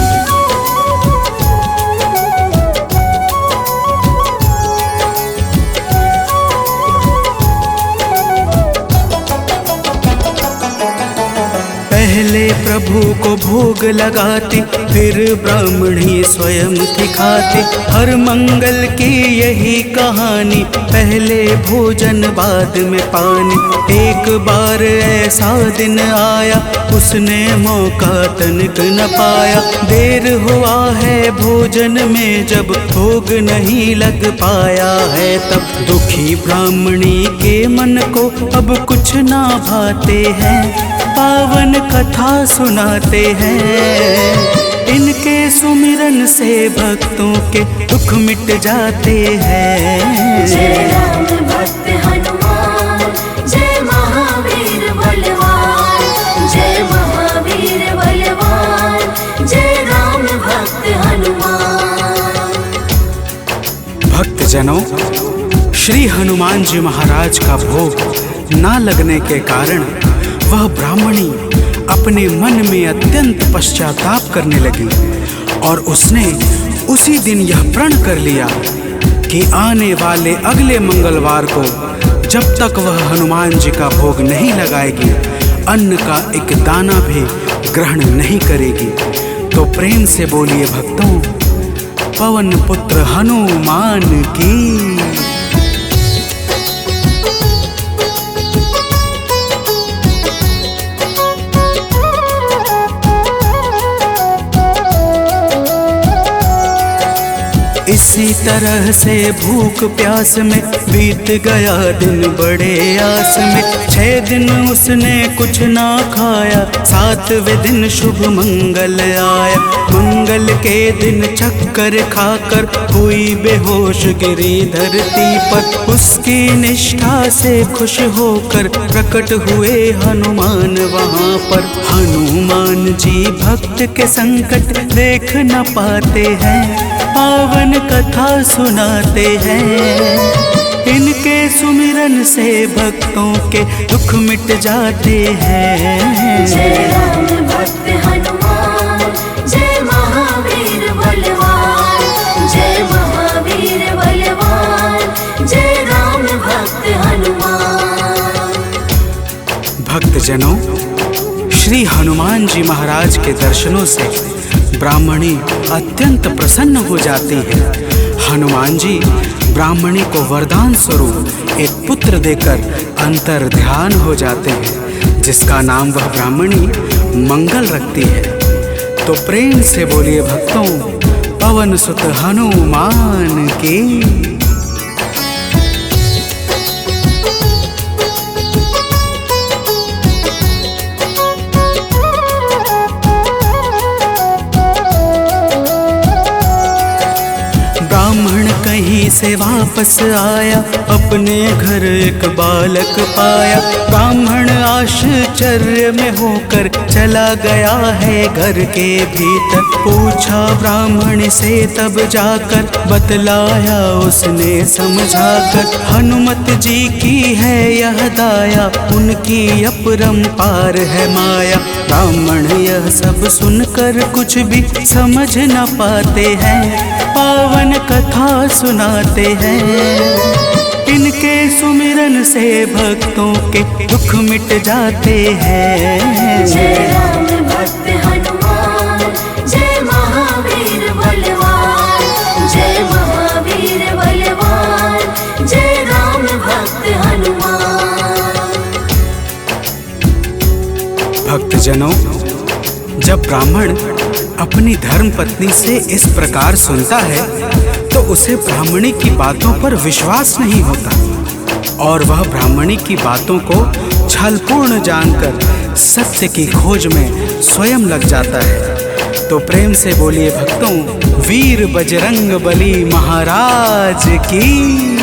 पहले प्रभु को भोग लगाती, फिर ब्राह्मणी स्वयं थी खाती। हर मंगल की यही कहानी, पहले भोजन बाद में पानी। एक बार ऐसा दिन आया, उसने मौका तनिक न पाया। देर हुआ है भोजन में, जब भोग नहीं लग पाया है तब दुखी ब्राह्मणी के मन को अब कुछ ना भाते हैं। पावन कथा सुनाते हैं, इनके सुमिरन से भक्तों के दुख मिट जाते हैं। जय राम भक्त हनुमान, जय महावीर बलवान, जय महावीर बलवान, जय राम भक्त हनुमान। भक्तजनों, श्री हनुमान जी महाराज का भोग ना लगने के कारण वह ब्राह्मणी अपने मन में अत्यंत पश्चाताप करने लगी और उसने उसी दिन यह प्रण कर लिया कि आने वाले अगले मंगलवार को जब तक वह हनुमान जी का भोग नहीं लगाएगी, अन्न का एक दाना भी ग्रहण नहीं करेगी। तो प्रेम से बोलिए भक्तों, पवन पुत्र हनुमान की। इसी तरह से भूख प्यास में बीत गया दिन बड़े आस में। 6 दिन उसने कुछ ना खाया, 7वें दिन शुभ मंगल आया। मंगल के दिन चक्कर खाकर हुई बेहोश गिरी धरती पर। उसकी निष्ठा से खुश होकर प्रकट हुए हनुमान वहाँ पर। हनुमान जी भक्त के संकट देख न पाते हैं, पावन कथा सुनाते हैं। इनके सुमिरन से भक्तों के दुख मिट जाते हैं। जय राम भक्त हनुमान, जय महावीर बलवान, जय महावीर बलवान, जय राम भक्त हनुमान। भक्तजनों, श्री हनुमान जी महाराज के दर्शनों से ब्राह्मणी अत्यंत प्रसन्न हो जाती है। हनुमान जी ब्राह्मणी को वरदान स्वरूप एक पुत्र देकर अंतर ध्यान हो जाते हैं, जिसका नाम वह ब्राह्मणी मंगल रखती है। तो प्रेम से बोलिए भक्तों, पवन सुत हनुमान की। ब्राह्मण कहीं से वापस आया, अपने घर एक बालक पाया। ब्राह्मण आश्चर्य में होकर चला गया है घर के भीतर। पूछा ब्राह्मण से तब जाकर, बतलाया उसने समझाकर। हनुमत जी की है यह दाया, उनकी अपरंपार है माया। ब्राह्मण यह सब सुनकर कुछ भी समझ न पाते हैं, पावन कथा सुनाते हैं। इनके सुमिरन से भक्तों के दुख मिट जाते हैं। जय राम भक्त हनुमान, जय महावीर बलवान, जय महावीर बलवान, जय राम भक्त हनुमान। भक्तजनों, जब ब्राह्मण अपनी धर्म पत्नी से इस प्रकार सुनता है तो उसे ब्राह्मणी की बातों पर विश्वास नहीं होता और वह ब्राह्मणी की बातों को छलपूर्ण जानकर सत्य की खोज में स्वयं लग जाता है। तो प्रेम से बोलिए भक्तों, वीर बजरंग बली महाराज की।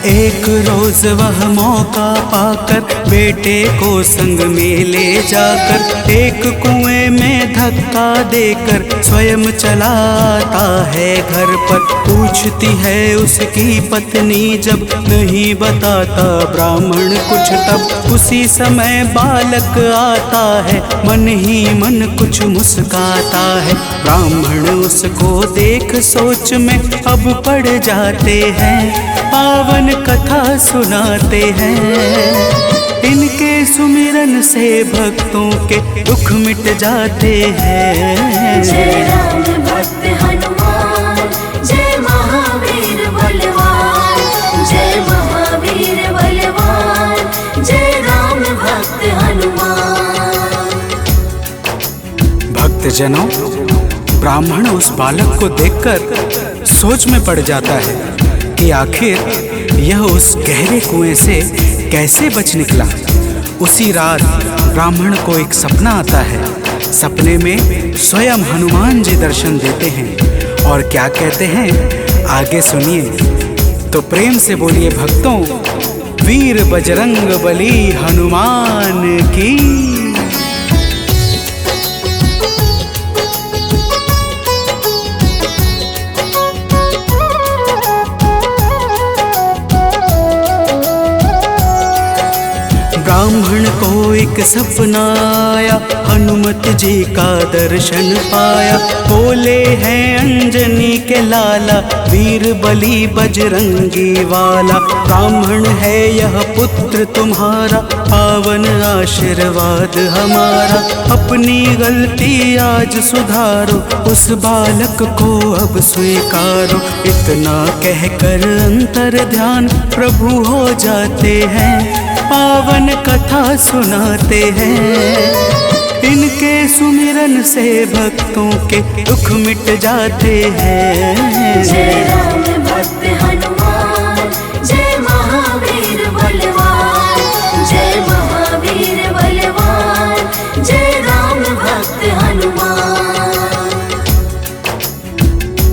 एक रोज वह मौका पाकर बेटे को संग में ले जाकर एक कुएं में धक्का देकर स्वयं चलाता है घर पर। पूछती है उसकी पत्नी जब नहीं बताता ब्राह्मण कुछ, तब उसी समय बालक आता है मन ही मन कुछ मुस्काता है। ब्राह्मण उसको देख सोच में अब पड़ जाते हैं, पावन कथा सुनाते हैं। इनके सुमिरन से भक्तों के दुख मिट जाते हैं। जय राम भक्त हनुमान, जय महावीर बलवान, जय महावीर बलवान, जय राम भक्त हनुमान। भक्तजनों, ब्राह्मण उस बालक को देखकर सोच में पड़ जाता है कि आखिर यह उस गहरे कुएं से कैसे बच निकला। उसी रात ब्राह्मण को एक सपना आता है। सपने में स्वयं हनुमान जी दर्शन देते हैं और क्या कहते हैं आगे सुनिए। तो प्रेम से बोलिए भक्तों, वीर बजरंग बली हनुमान की। ब्राह्मण को एक सपना आया, हनुमत जी का दर्शन पाया। बोले हैं अंजनी के लाला, वीर बली बजरंगी वाला। ब्राह्मण है यह पुत्र तुम्हारा, पावन आशीर्वाद हमारा। अपनी गलती आज सुधारो, उस बालक को अब स्वीकारो। इतना कहकर अंतर ध्यान प्रभु हो जाते हैं, पावन कथा सुनाते हैं। इनके सुमिरन से भक्तों के दुख मिट जाते हैं। जय राम भक्त हनुमान, जय महावीर बलवान, जय महावीर बलवान, जय राम भक्त हनुमान।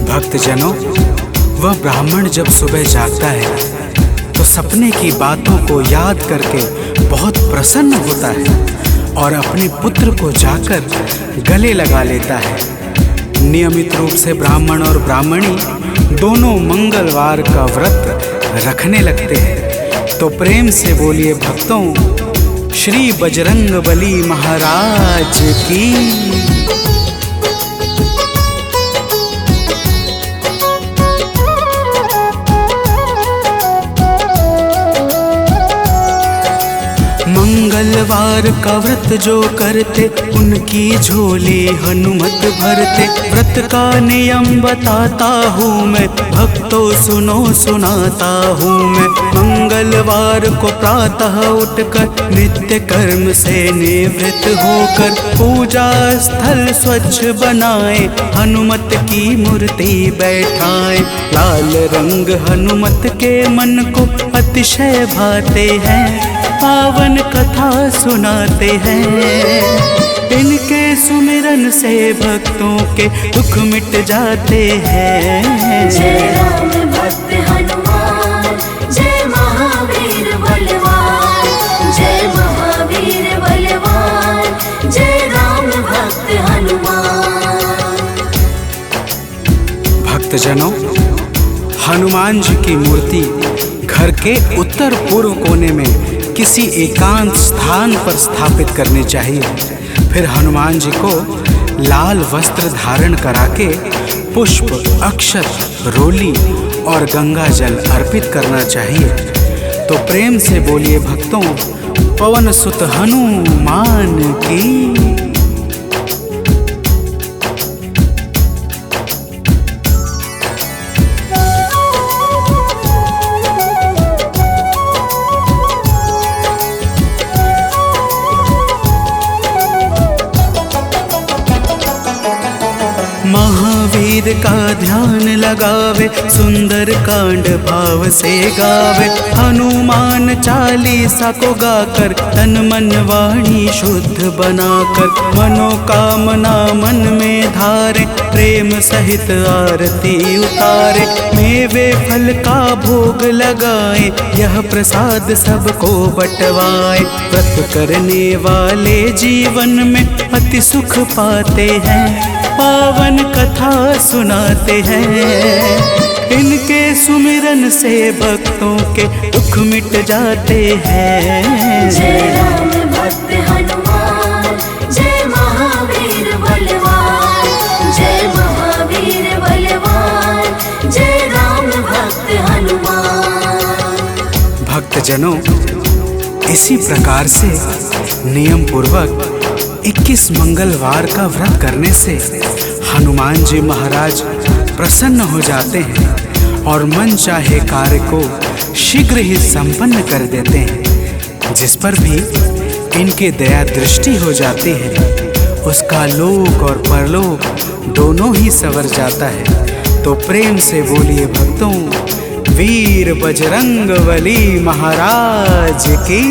भक्तजनों, वह ब्राह्मण जब सुबह जागता है तो सपने की बातों को याद करके बहुत प्रसन्न होता है और अपने पुत्र को जाकर गले लगा लेता है। नियमित रूप से ब्राह्मण और ब्राह्मणी दोनों मंगलवार का व्रत रखने लगते हैं। तो प्रेम से बोलिए भक्तों, श्री बजरंग बली महाराज की। मंगलवार का व्रत जो करते उनकी झोली हनुमत भरते। व्रत का नियम बताता हूँ मैं, भक्तों सुनो सुनाता हूँ मैं। मंगलवार को प्रातः उठकर नित्य कर्म से निवृत्त होकर पूजा स्थल स्वच्छ बनाए, हनुमत की मूर्ति बैठाए। लाल रंग हनुमत के मन को अतिशय भाते हैं, पावन कथा सुनाते हैं। इनके सुमिरन से भक्तों के दुख मिट जाते हैं। जय राम भक्त हनुमान, जय महावीर बलवान, जय महावीर बलवान, जय राम भक्त हनुमान। भक्तजनों, हनुमान जी की मूर्ति घर के उत्तर पूर्व कोने में किसी एकांत स्थान पर स्थापित करनी चाहिए। फिर हनुमान जी को लाल वस्त्र धारण करा के पुष्प, अक्षत, रोली और गंगा जल अर्पित करना चाहिए। तो प्रेम से बोलिए भक्तों, पवन सुत हनुमान की। महावीर का ध्यान लगावे, सुंदर कांड भाव से गावे। हनुमान चालीसा को गाकर तन मन वाणी शुद्ध बनाकर, मनोकामना मन में धारे, प्रेम सहित आरती उतारे। मेवे फल का भोग लगाए, यह प्रसाद सबको बंटवाए। व्रत करने वाले जीवन में अति सुख पाते हैं, पावन कथा सुनाते हैं। इनके सुमिरन से भक्तों के दुख मिट जाते हैं। जय राम भक्त हनुमान, जय महावीर बलवान, जय महावीर बलवान, जय राम भक्त हनुमान। भक्तजनों, इसी प्रकार से नियम पूर्वक 21 मंगलवार का व्रत करने से हनुमान जी महाराज प्रसन्न हो जाते हैं और मन चाहे कार्य को शीघ्र ही संपन्न कर देते हैं। जिस पर भी इनके दया दृष्टि हो जाती है, उसका लोक और परलोक दोनों ही संवर जाता है। तो प्रेम से बोलिए भक्तों, वीर बजरंगबली महाराज की।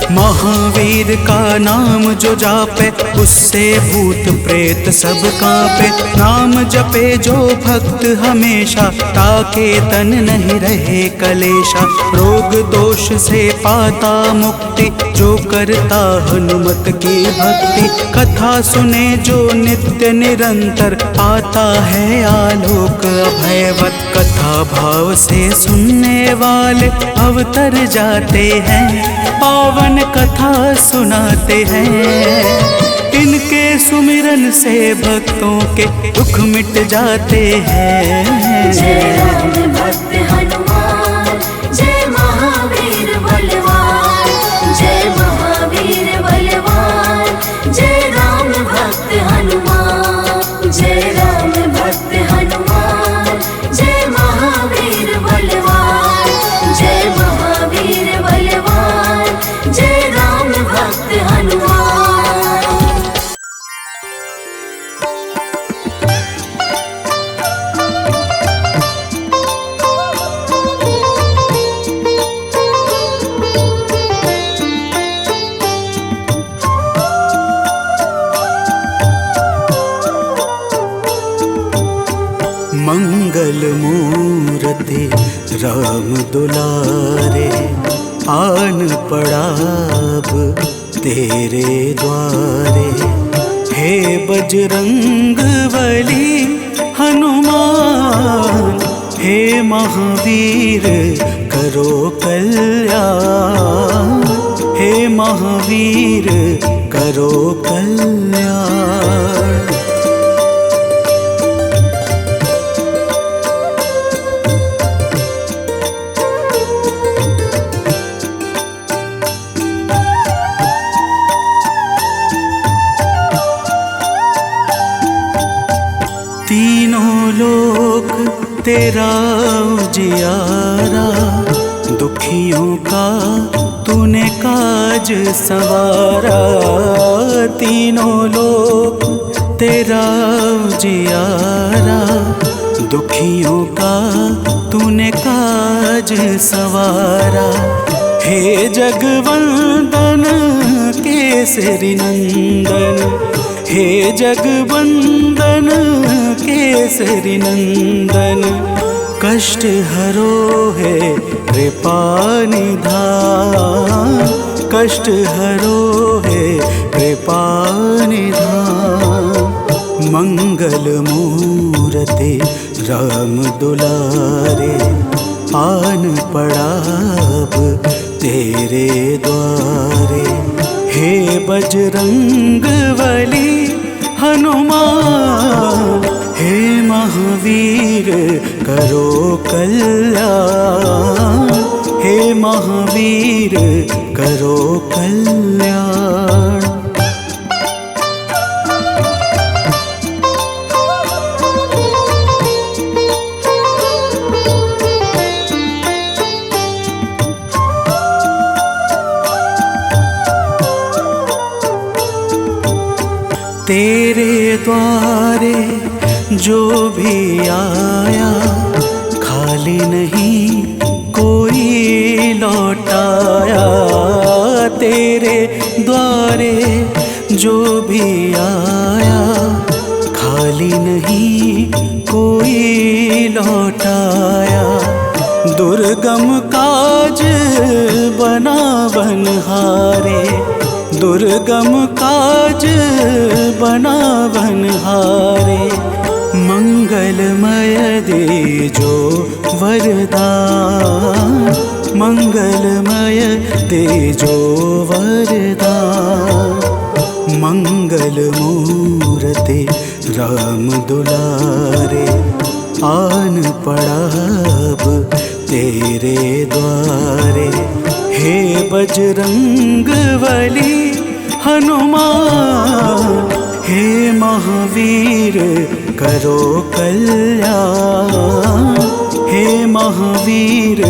महावीर का नाम जो जापे, उससे भूत प्रेत सब कांपे। नाम जपे जो भक्त हमेशा, ताके तन नहीं रहे कलेशा। रोग दोष से पाता मुक्ति, जो करता हनुमत की भक्ति। कथा सुने जो नित्य निरंतर, पाता है आलोक अभयवत। कथा भाव से सुनने वाले अवतर जाते हैं, पावन कथा सुनाते हैं। इनके सुमिरन से भक्तों के दुख मिट जाते हैं। जय राम भक्त हनुमान, जय महावीर बलवान, जय महावीर बलवान, जय राम भक्त हनुमान। जय राम भक्त हनुमान, जय महावीर बलवान, जय महावीर बलवान, जय राम भक्त हनुमान। मंगल मूर्ति राम दुलारे, आन पड़ाब तेरे द्वारे। हे बजरंग बली हनुमान, हे महावीर करो कल्याण। हे महावीर करो कल्याण। तीनों लोक तेरा उजियारा, दुखियों का तूने काज संवारा। तीनों लोक तेरा उजियारा, दुखियों का तूने काज संवारा। हे जगवंदन केसरी नंदन, हे जगवंदन केसरी नंदन। कष्ट हरो है कृपा निधान, कष्ट हरो है कृपा निधान। मंगल मूर्ति राम दुलारे, आन पड़ाब तेरे द्वारे। हे बजरंग बली हनुमान, हे महावीर करो कल्याण। हे महावीर करो कल्याण। तेरे द्वारे जो भी आया खाली नहीं कोई लौटाया। तेरे द्वारे जो भी आया खाली नहीं कोई लौटाया। दुर्गम काज बना बनहारे, दुर्गम काज बना बनहारे। मंगलमय दे जो वरदान, मंगलमय दे जो वरदान। मंगल मूर्ति राम दुलारे, आन पड़ा अब तेरे द्वारे। हे बजरंग बली हनुमान, हे महावीर करो कल्याण, हे महावीर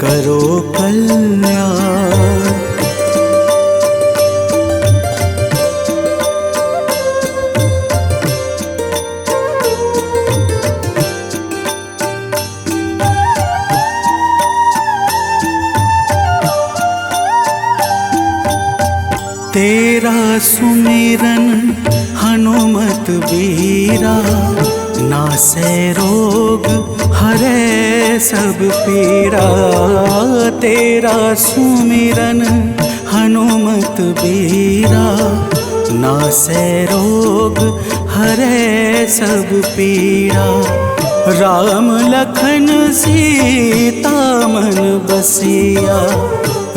करो कल्याण। तेरा सुमिरन हनुमत बीरा, नासै रोग हरै सब पीरा। तेरा सुमिरन हनुमत बीरा, नासै रोग हरै सब पीरा। राम लखन सीता मन बसिया,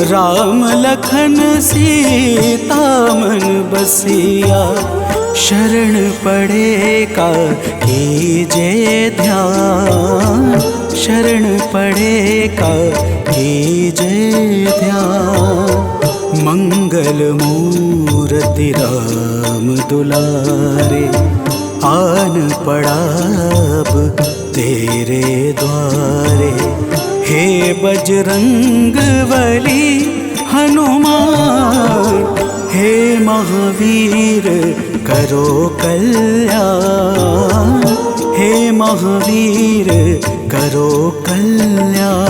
राम लखन सीता मन बसिया। शरण पड़े का कीजे ध्यान, शरण पड़े का कीजे ध्यान। मंगल मूर्ति राम दुलारे, आन पड़ा अब तेरे द्वारे। हे बजरंग बली हनुमान, हे महावीर करो कल्याण, हे महावीर करो कल्याण।